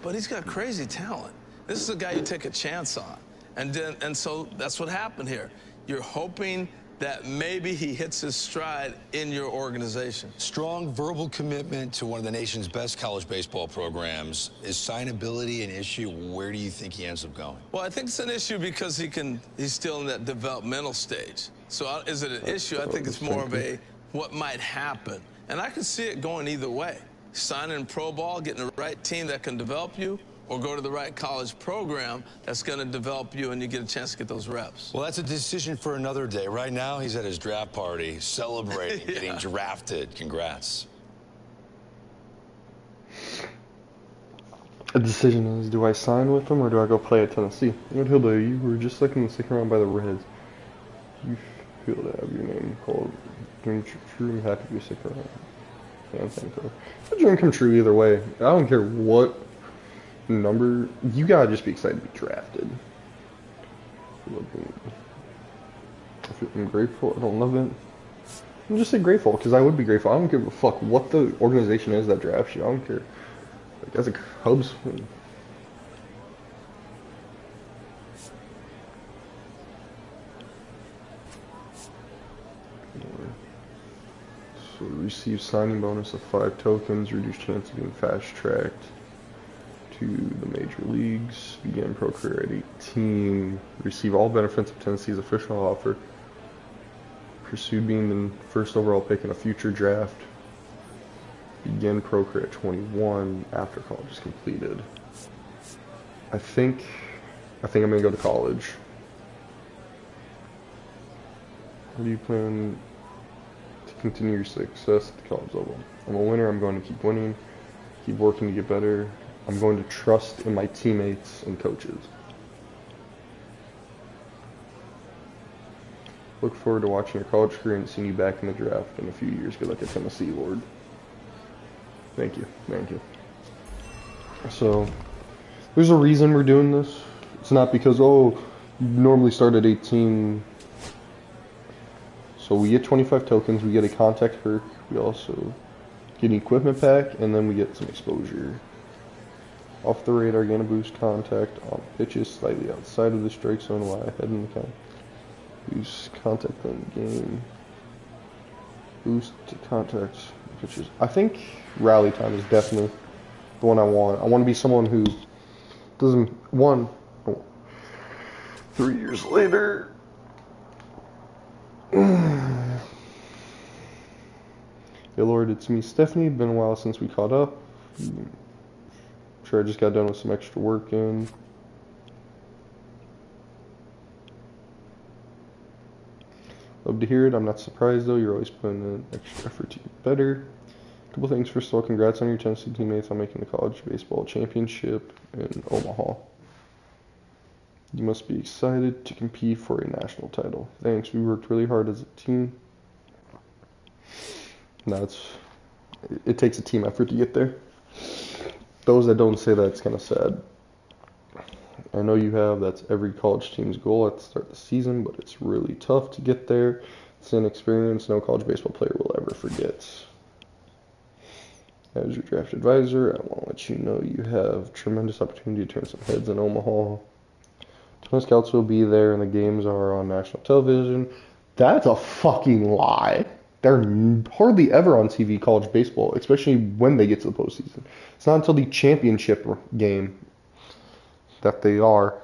but he's got crazy talent. This is a guy you take a chance on. And so that's what happened here. You're hoping that maybe he hits his stride in your organization.
Strong verbal commitment to one of the nation's best college baseball programs. Is signability an issue? Where do you think he ends up going?
Well, I think it's an issue because he's still in that developmental stage. So is it an issue? I think it's more of a what might happen. And I can see it going either way. Signing in pro ball, getting the right team that can develop you, or go to the right college program that's going to develop you and you get a chance to get those reps.
Well, that's a decision for another day. Right now, he's at his draft party, celebrating getting drafted. Congrats.
A decision is, do I sign with him or do I go play at Tennessee? What he'll do, you were just like in the second round by the Reds. You feel to have your name called dream true and happy to be second round. Yeah, thankful. The dream come true either way. I don't care what number, you gotta just be excited to be drafted. I'm grateful. I don't love it. I'm just say grateful because I would be grateful. I don't give a fuck what the organization is that drafts you. I don't care. Like, as a Cubs fan. So receive signing bonus of 5 tokens, reduced chance of being fast tracked to the major leagues, begin pro career at 18, receive all benefits of Tennessee's official offer, pursue being the first overall pick in a future draft, begin pro career at 21 after college is completed. I think I'm gonna go to college. How do you plan to continue your success at the college level? I'm a winner. I'm going to keep winning, keep working to get better. I'm going to trust in my teammates and coaches. Look forward to watching your college career and seeing you back in the draft in a few years. Good luck at Tennessee, Lord. Thank you. Thank you. So, there's a reason we're doing this. It's not because, oh, you normally start at 18. So we get 25 tokens, we get a contact perk, we also get an equipment pack, and then we get some exposure. Off the radar, gain a boost contact on pitches slightly outside of the strike zone while ahead in the count. Boost contact in the game. Boost to contact pitches. I think rally time is definitely the one I want. I want to be someone who doesn't, 3 years later. Yeah, Lord, it's me, Stephanie. Been a while since we caught up. Sure, I just got done with some extra work in. Love to hear it. I'm not surprised though. You're always putting in extra effort to get better. A couple things. First of all, congrats on your Tennessee teammates on making the college baseball championship in Omaha. You must be excited to compete for a national title. Thanks. We worked really hard as a team. It takes a team effort to get there. Those that don't say that, it's kind of sad. I know you have, that's every college team's goal at the start of the season, but it's really tough to get there. It's an experience no college baseball player will ever forget. As your draft advisor, I want to let you know you have tremendous opportunity to turn some heads in Omaha. Ton of scouts will be there and the games are on national television. That's a fucking lie. They're hardly ever on TV, college baseball, especially when they get to the postseason. It's not until the championship game that they are.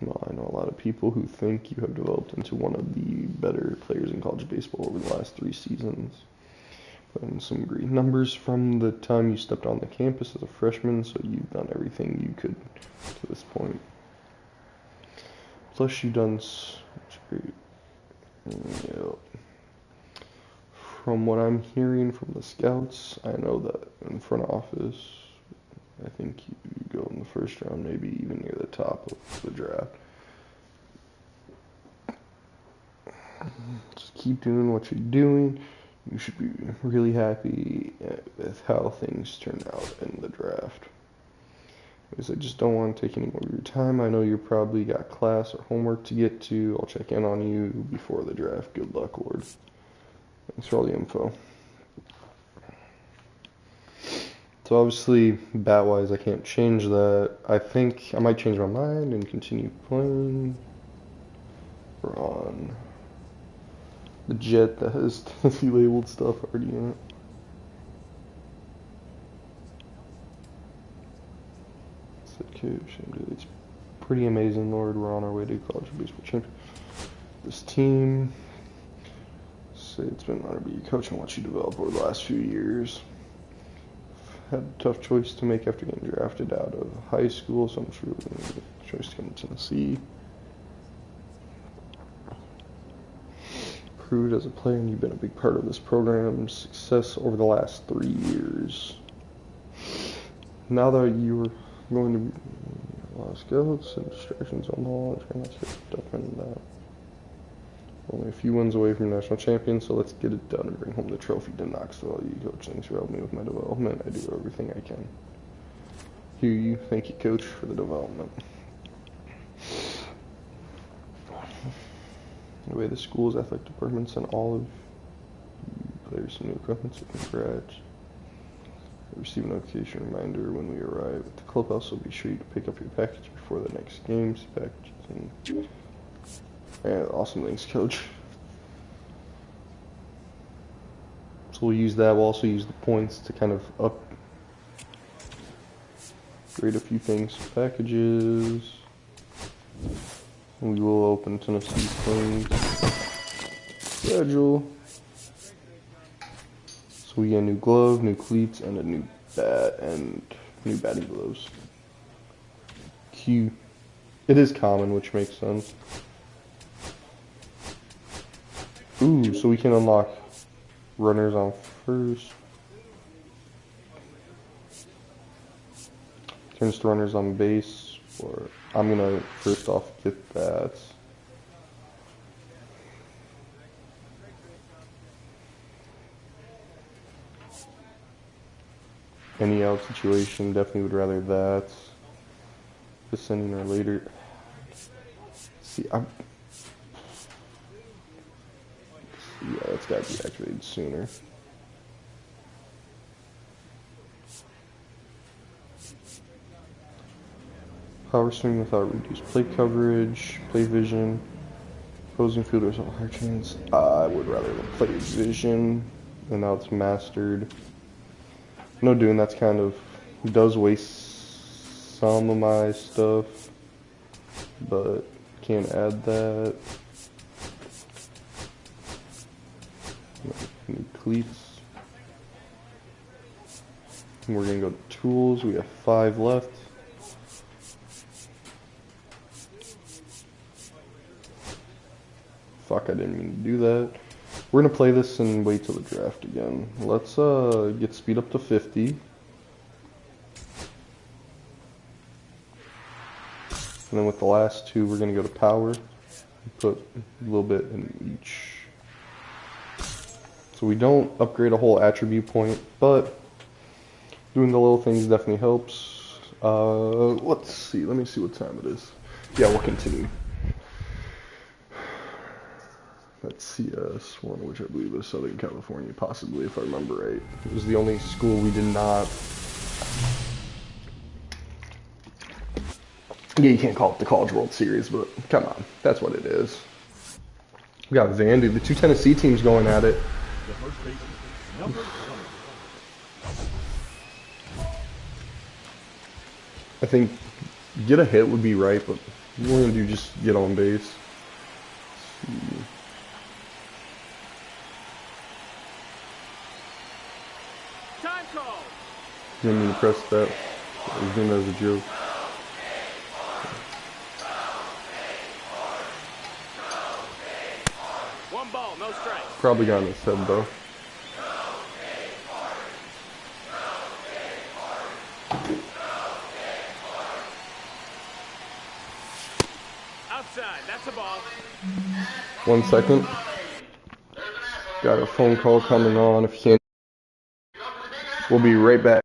Well, I know a lot of people who think you have developed into one of the better players in college baseball over the last 3 seasons. Putting some great numbers from the time you stepped on the campus as a freshman, so you've done everything you could to this point. Plus, you've done such great. Yep. From what I'm hearing from the scouts, I know that in front office, I think you go in the first round, maybe even near the top of the draft. Just keep doing what you're doing. You should be really happy with how things turn out in the draft. Because I just don't want to take any more of your time. I know you probably got class or homework to get to. I'll check in on you before the draft. Good luck, Lord. Thanks for all the info. So obviously, bat-wise, I can't change that. I think I might change my mind and continue playing. We're on the jet that has Tennessee labeled stuff already in it. Coach, it's pretty amazing, Lord. We're on our way to college baseball champion. This team, say it's been an honor to be your coach and watch you develop over the last few years. Had a tough choice to make after getting drafted out of high school, so I'm sure we're going to make a choice to come to Tennessee. Proved as a player, and you've been a big part of this program's success over the last 3 years. Now that you're going to be a lot of scouts and distractions on the ball, and try not to get stuck in that. Only a few wins away from national champion, so let's get it done and bring home the trophy to Knoxville. You, Coach, thanks for helping me with my development. I do everything I can. Hear you. Thank you, Coach, for the development. The way the school's athletic departments and all of you players some new equipment, so congrats. I received a notification reminder when we arrive at the clubhouse, so be sure to pick up your package before the next game. See packaging. Yeah, awesome, thanks, Coach. So we'll use that. We'll also use the points to kind of upgrade a few things. Packages. We will open Tennessee's things. Schedule. So we get a new glove, new cleats, and a new bat, and new batting gloves. Q. It is common, which makes sense. Ooh, so we can unlock runners on first. Turns to runners on base. Or I'm gonna first off get that. Any out situation, definitely would rather that. Just sending her later. See, yeah, that's gotta be activated sooner. Power swing without reduced plate coverage, play vision. Opposing fielders have a higher chance. I would rather than play vision, and now it's mastered. No doing that's kind of does waste some of my stuff, but can't add that. New cleats. And we're gonna go to tools. We have 5 left. Fuck, I didn't mean to do that. We're gonna play this and wait till the draft again. Let's get speed up to 50. And then with the last 2, we're gonna go to power. Put a little bit in each. So we don't upgrade a whole attribute point, but doing the little things definitely helps. Let's see. Let me see what time it is. Yeah, we'll continue. That's CS1, which I believe is Southern California, possibly, if I remember right. It was the only school we did not... Yeah, you can't call it the College World Series, but come on. That's what it is. We got Vandy, the 2 Tennessee teams going at it. I think get a hit would be right, but we're going to do just get on base.
Time call.
Didn't mean to press that. I was doing that as a joke.
One ball, no strikes.
Probably got in his head though.
Outside, that's a ball.
1 second. got a phone call coming on. If you can't, we'll be right back.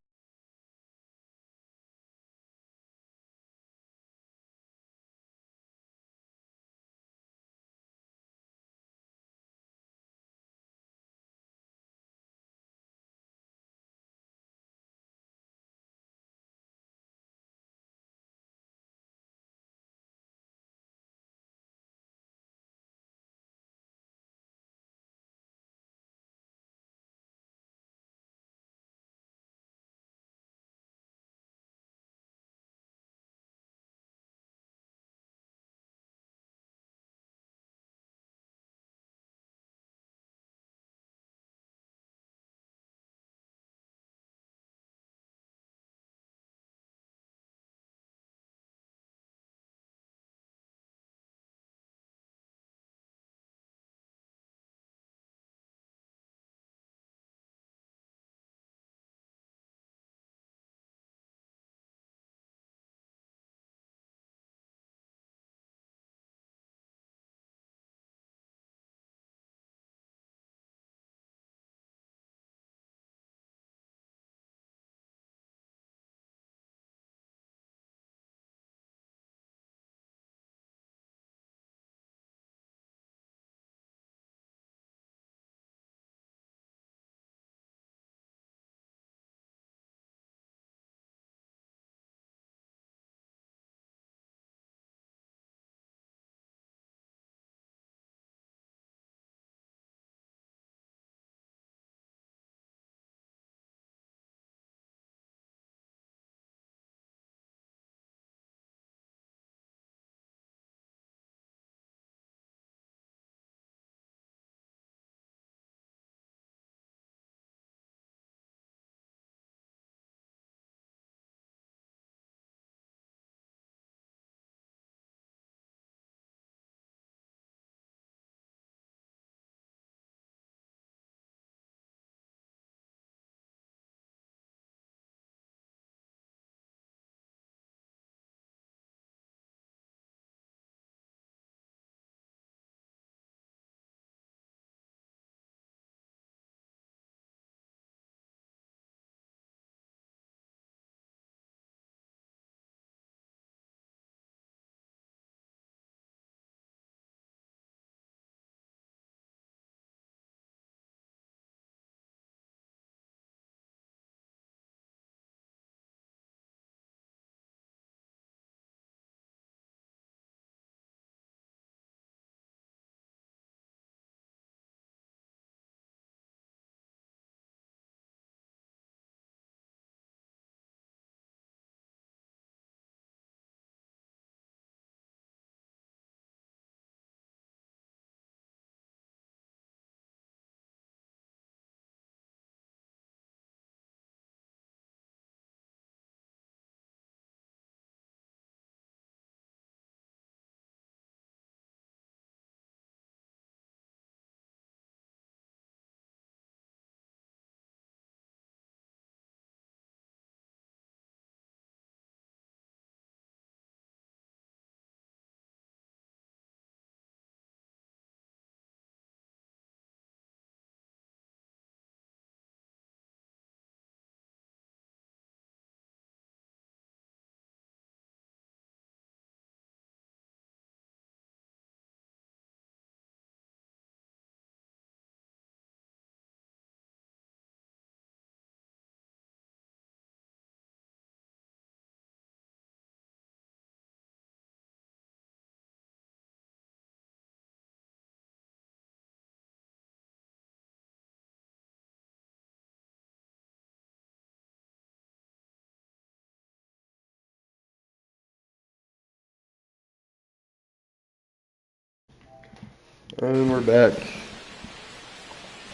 And we're back.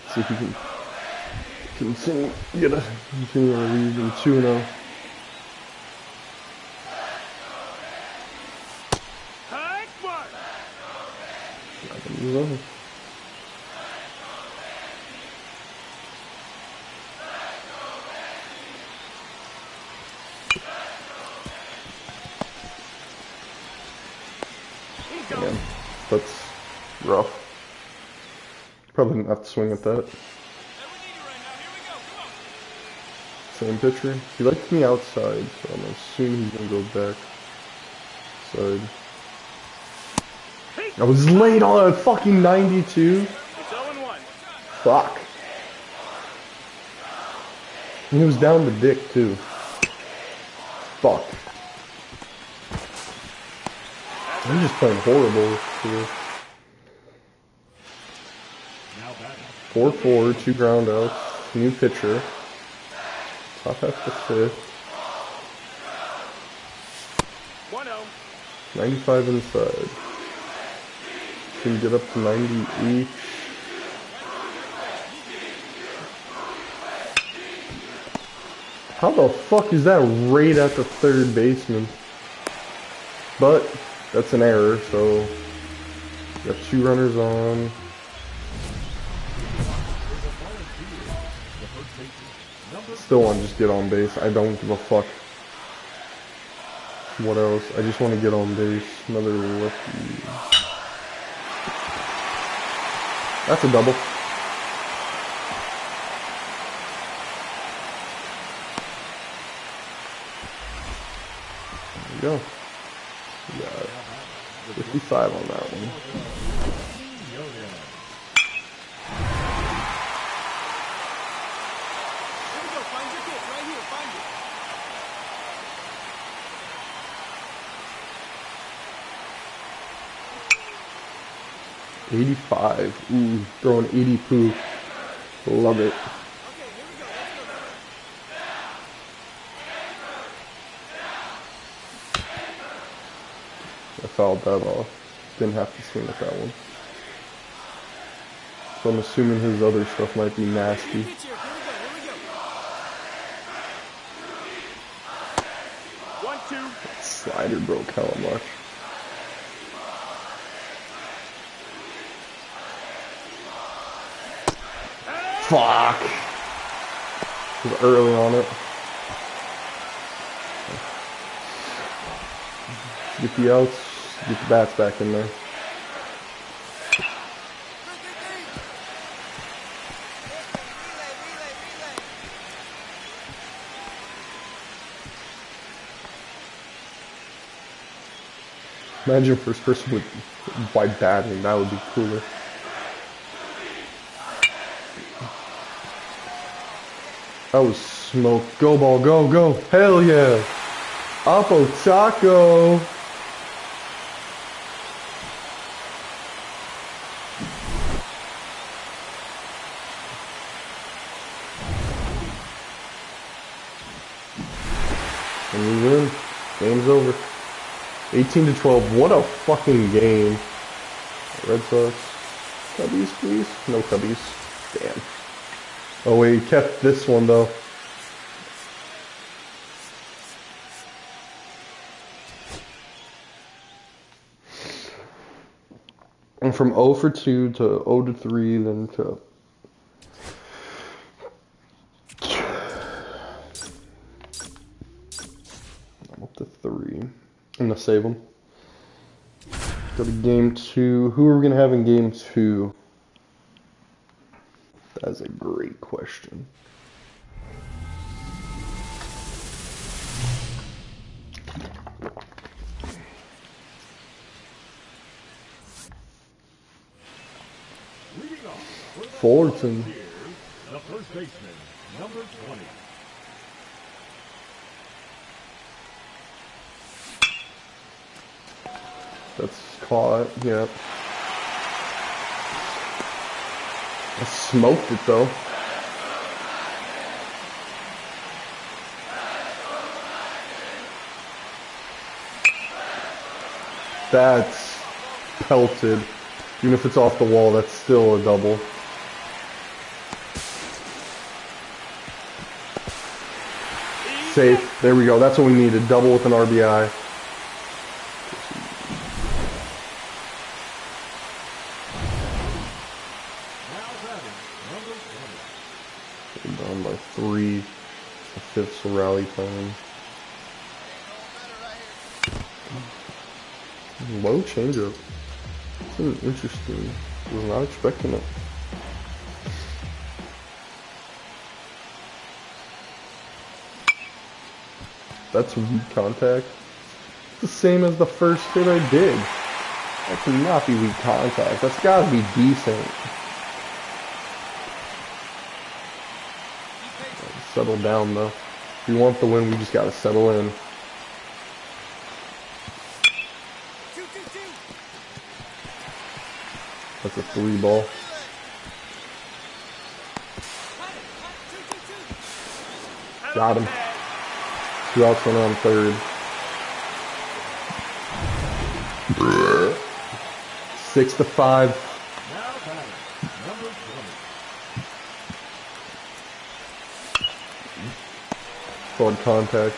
See if we can continue our lead in 2-0. Again, that's rough. Probably didn't have to swing at that. Same pitcher. He likes me outside, so I'm assuming he's gonna go back side. I was late on a fucking 92. Fuck. And he was down the dick too. Fuck. I'm just playing horrible here. 4-4, 2 ground outs, new pitcher. Top half the fifth.
1-0.
95 inside. Can get up to 98. How the fuck is that right at the third baseman? But that's an error, so got 2 runners on. Still want to just get on base. I don't give a fuck. What else? I just want to get on base. Another lefty. That's a double. There we go. We got 55 on that one.
Find your kid right here. Find it.
85. Ooh, throwing 80 poo. Love it. I fouled that off. Didn't have to swing at that one. So I'm assuming his other stuff might be nasty. That slider broke hella much. Fuck! Was early on it. Get the outs, get the bats back in there. Imagine first person with wide batting, that would be cooler. That was smoke. Go ball, go, go. Hell yeah. Oppo Taco. And we win. Game's over. 18-12. What a fucking game. Red Sox. Cubbies, please? No Cubbies. Damn. Oh wait, he kept this one though. And from 0 for 2 to 0 to 3, then to I'm up to 3. I'm gonna save them. Go to game 2. Who are we gonna have in game 2? That's a great question. Fullerton.
The first baseman, number 20.
That's caught, yeah. I smoked it though. That's pelted. Even if it's off the wall, that's still a double. Safe. There we go. That's what we needed. Double with an RBI. Down by 3. The fifth's a rally time. Low changeup. It's an interesting. I was not expecting it. That's weak contact. It's the same as the first hit I did. That cannot be weak contact. That's gotta be decent. Settle down though. If we want the win, we just gotta settle in. That's a 3 ball. Got him. 2 outs, 1 on third. 6-5. Solid contact,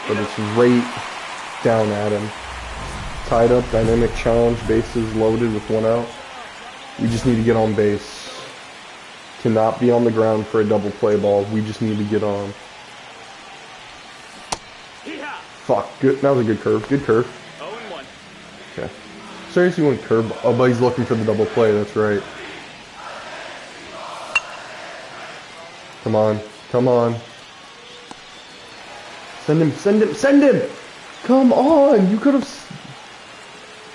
but it's right down at him. Tied up, dynamic challenge, bases loaded with 1 out. We just need to get on base. Cannot be on the ground for a double play ball. We just need to get on. Fuck, good. That was a good curve. Good curve.
0-1.
Okay. Seriously, went curve. Oh, but he's looking for the double play. That's right. Come on. Come on. Send him, send him, send him! Come on! You could have...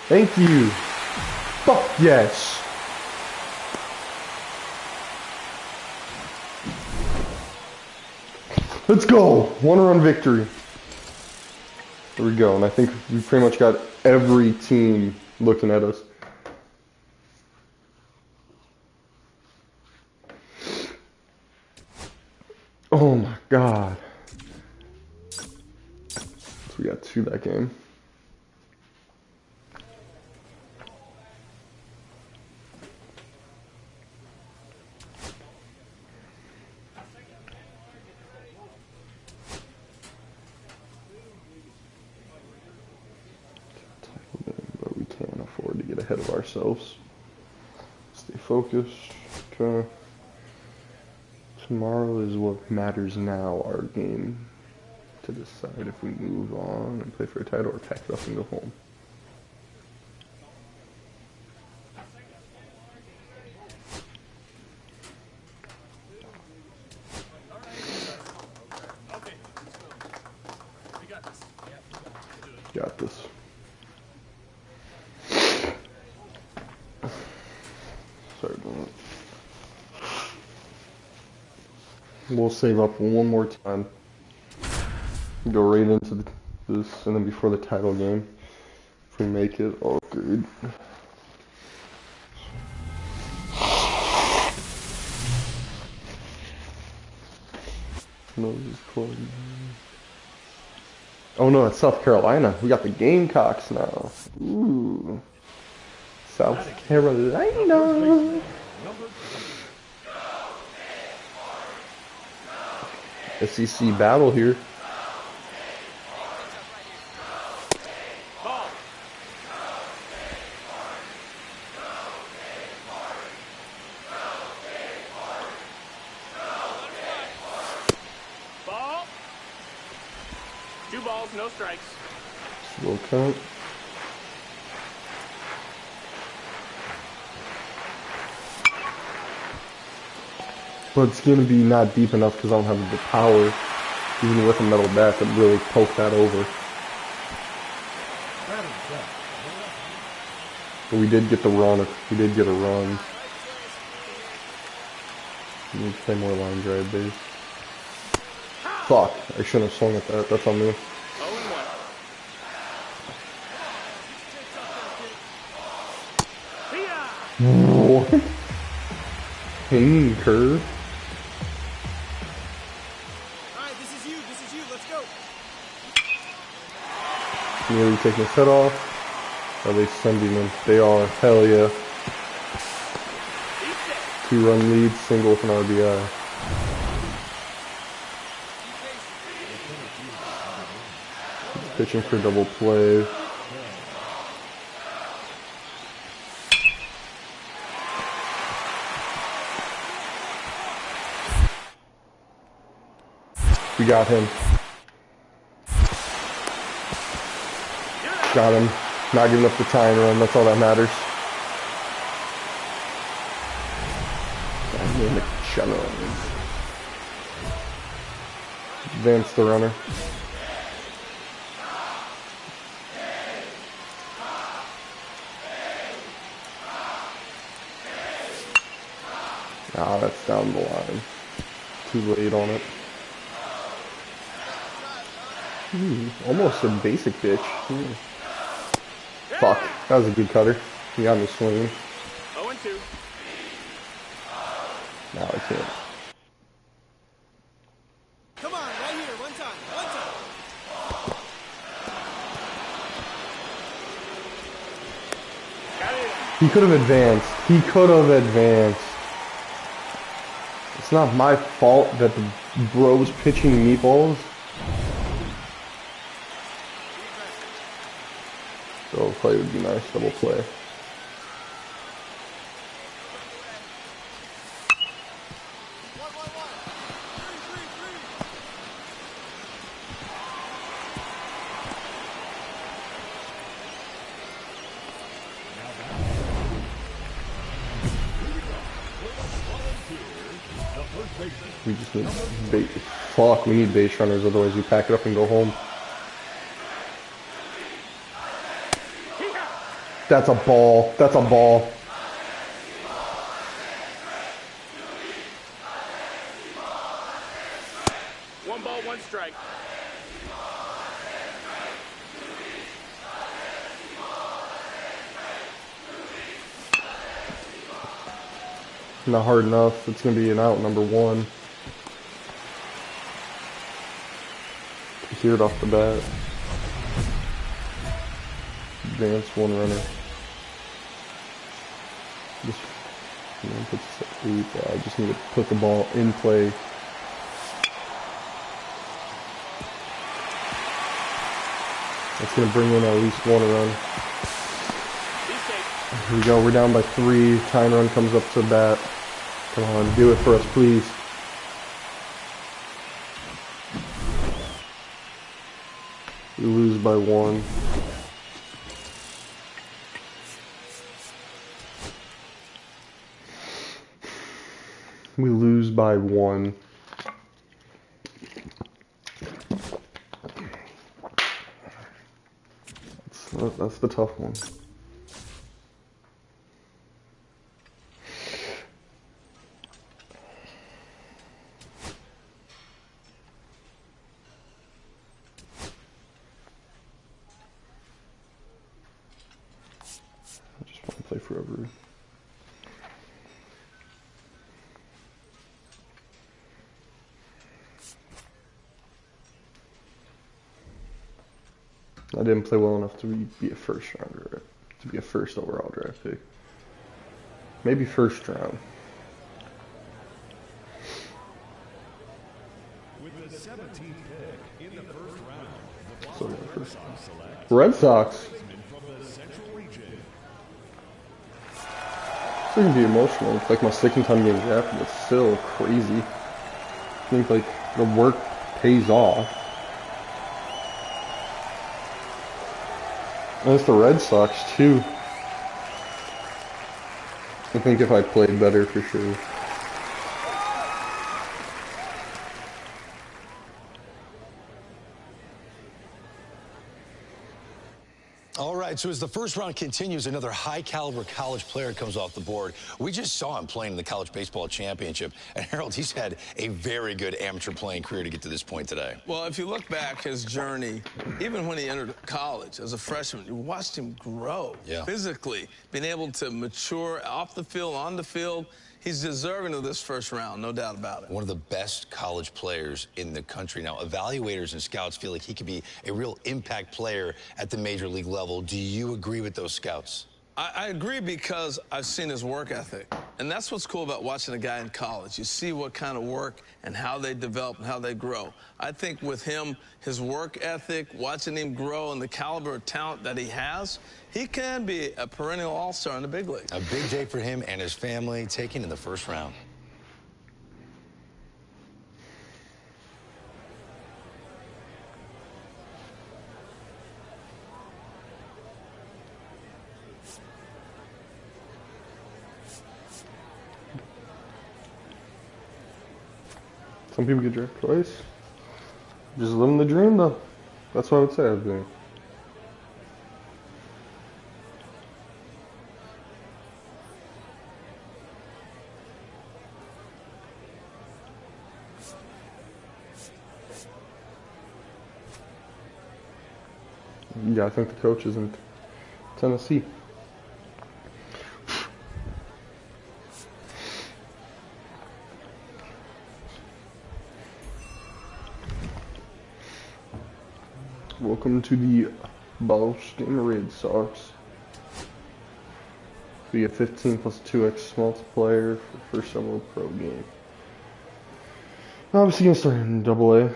Thank you. Fuck yes. Let's go. 1-run victory. There we go. And I think we pretty much got every team looking at us. Oh my god. So we got 2 that game. But we can't afford to get ahead of ourselves. Stay focused. Okay. Tomorrow is what matters now, our game, to decide if we move on and play for a title or pack it up and go home. Got this. Sorry about that. We'll save up one more time. Go right into this, and then before the title game, if we make it, all good. No, this is cool. Oh no, it's South Carolina. We got the Gamecocks now. Ooh. South Carolina. SEC battle here.
Ball. 2 balls, no strikes.
Slow count. But it's going to be not deep enough because I don't have the power, even with a metal bat, to really poke that over. But we did get the run. We did get a run. We need to play more line drive base. Fuck, I shouldn't have swung at that. That's on me.
0-1.
What? Hanging curve?
Alright, this is you, let's go.
Nearly taking his head off. Are they sending him? They are. Hell yeah. 2-run lead, single with an RBI. Pitching for double play. We got him. Got him. Not giving up the tying run. That's all that matters. Dynamic challenge. Advance the runner. Ah, that's down the line. Too late on it. Almost a basic pitch. Fuck, that was a good cutter. He got me swinging.
0-2.
Now I can't.
Come on, right here, one time.
Got it.
He could have advanced. He could have advanced. It's not my fault that the bro's pitching meatballs. Double play would be nice. Double play. We just need bait. Fuck, we need base runners, otherwise we pack it up and go home. That's a ball. That's a ball.
One ball, one strike.
Not hard enough. It's going to be an out, number one. You hear it off the bat. Advance one runner. Just, put this at 8. Yeah, I just need to put the ball in play. That's going to bring in at least one run. Here we go, we're down by 3. Tying run comes up to bat. Come on, do it for us, please. We lose by 1. We lose by 1. That's the tough one. Play forever. I didn't play well enough to be a first rounder, to be a first overall draft pick. Maybe first round.
With the 17th pick in the first round,
So first. Red Sox.
from the Central Region.
It's gonna be emotional. It's like my second time getting drafted, but still crazy. I think like the work pays off. And it's the Red Sox too. I think if I played better for sure.
All right, so as the first round continues, another high-caliber college player comes off the board. We just saw him playing in the College Baseball Championship. And, Harold, he's had a very good amateur playing career to get to this point today.
Well, if you look back his journey, even when he entered college as a freshman, you watched him grow physically, being able to mature off the field, on the field. He's deserving of this first round, no doubt about it.
One of the best college players in the country. Now, evaluators and scouts feel like he could be a real impact player at the major league level. Do you agree with those scouts?
I agree because I've seen his work ethic. And that's what's cool about watching a guy in college. You see what kind of work and how they develop and how they grow. I think with him, his work ethic, watching him grow and the caliber of talent that he has, he can be a perennial all-star in the big league.
A big day for him and his family, taken in the first round.
Some people get drafted twice. Just living the dream, though. That's what I would say I was doing. Yeah, I think the coach is in Tennessee. Welcome to the Boston Red Sox. Be a 15 plus 2x multiplier for first ever pro game. Obviously gonna start in AA.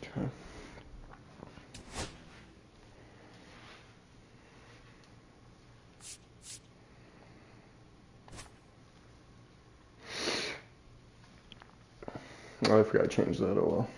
Okay. Oh, I forgot to change that. Oh well.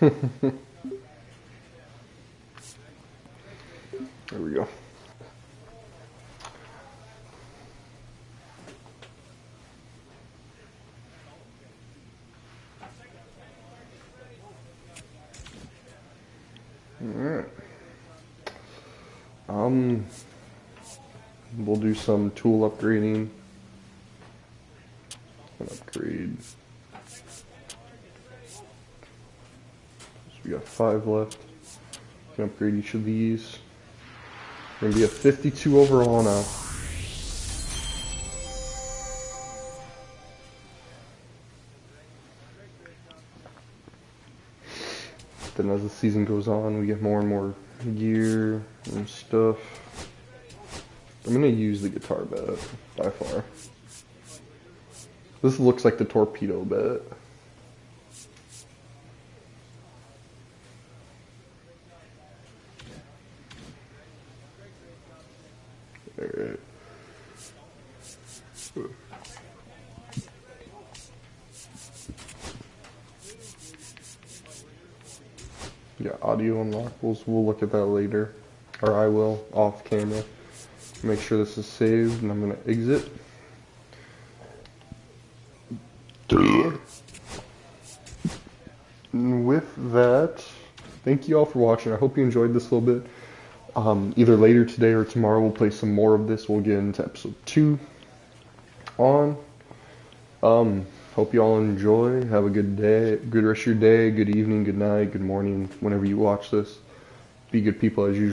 There we go. Alright. We'll do some tool upgrading. An upgrade. So we got 5 left. We can upgrade each of these. We're gonna be a 52 overall now. Then as the season goes on, we get more and more gear and stuff. I'm gonna use the guitar bat by far. This looks like the torpedo bat. Alright. Yeah, audio unlockables. We'll look at that later. Or I will, off camera. Make sure this is saved, and I'm gonna exit. And with that, thank you all for watching. I hope you enjoyed this a little bit. Either later today or tomorrow we'll play some more of this. We'll get into episode 2 on. Hope you all enjoy. Have a good day, good rest of your day, good evening, good night, good morning, whenever you watch this. Be good people as usual.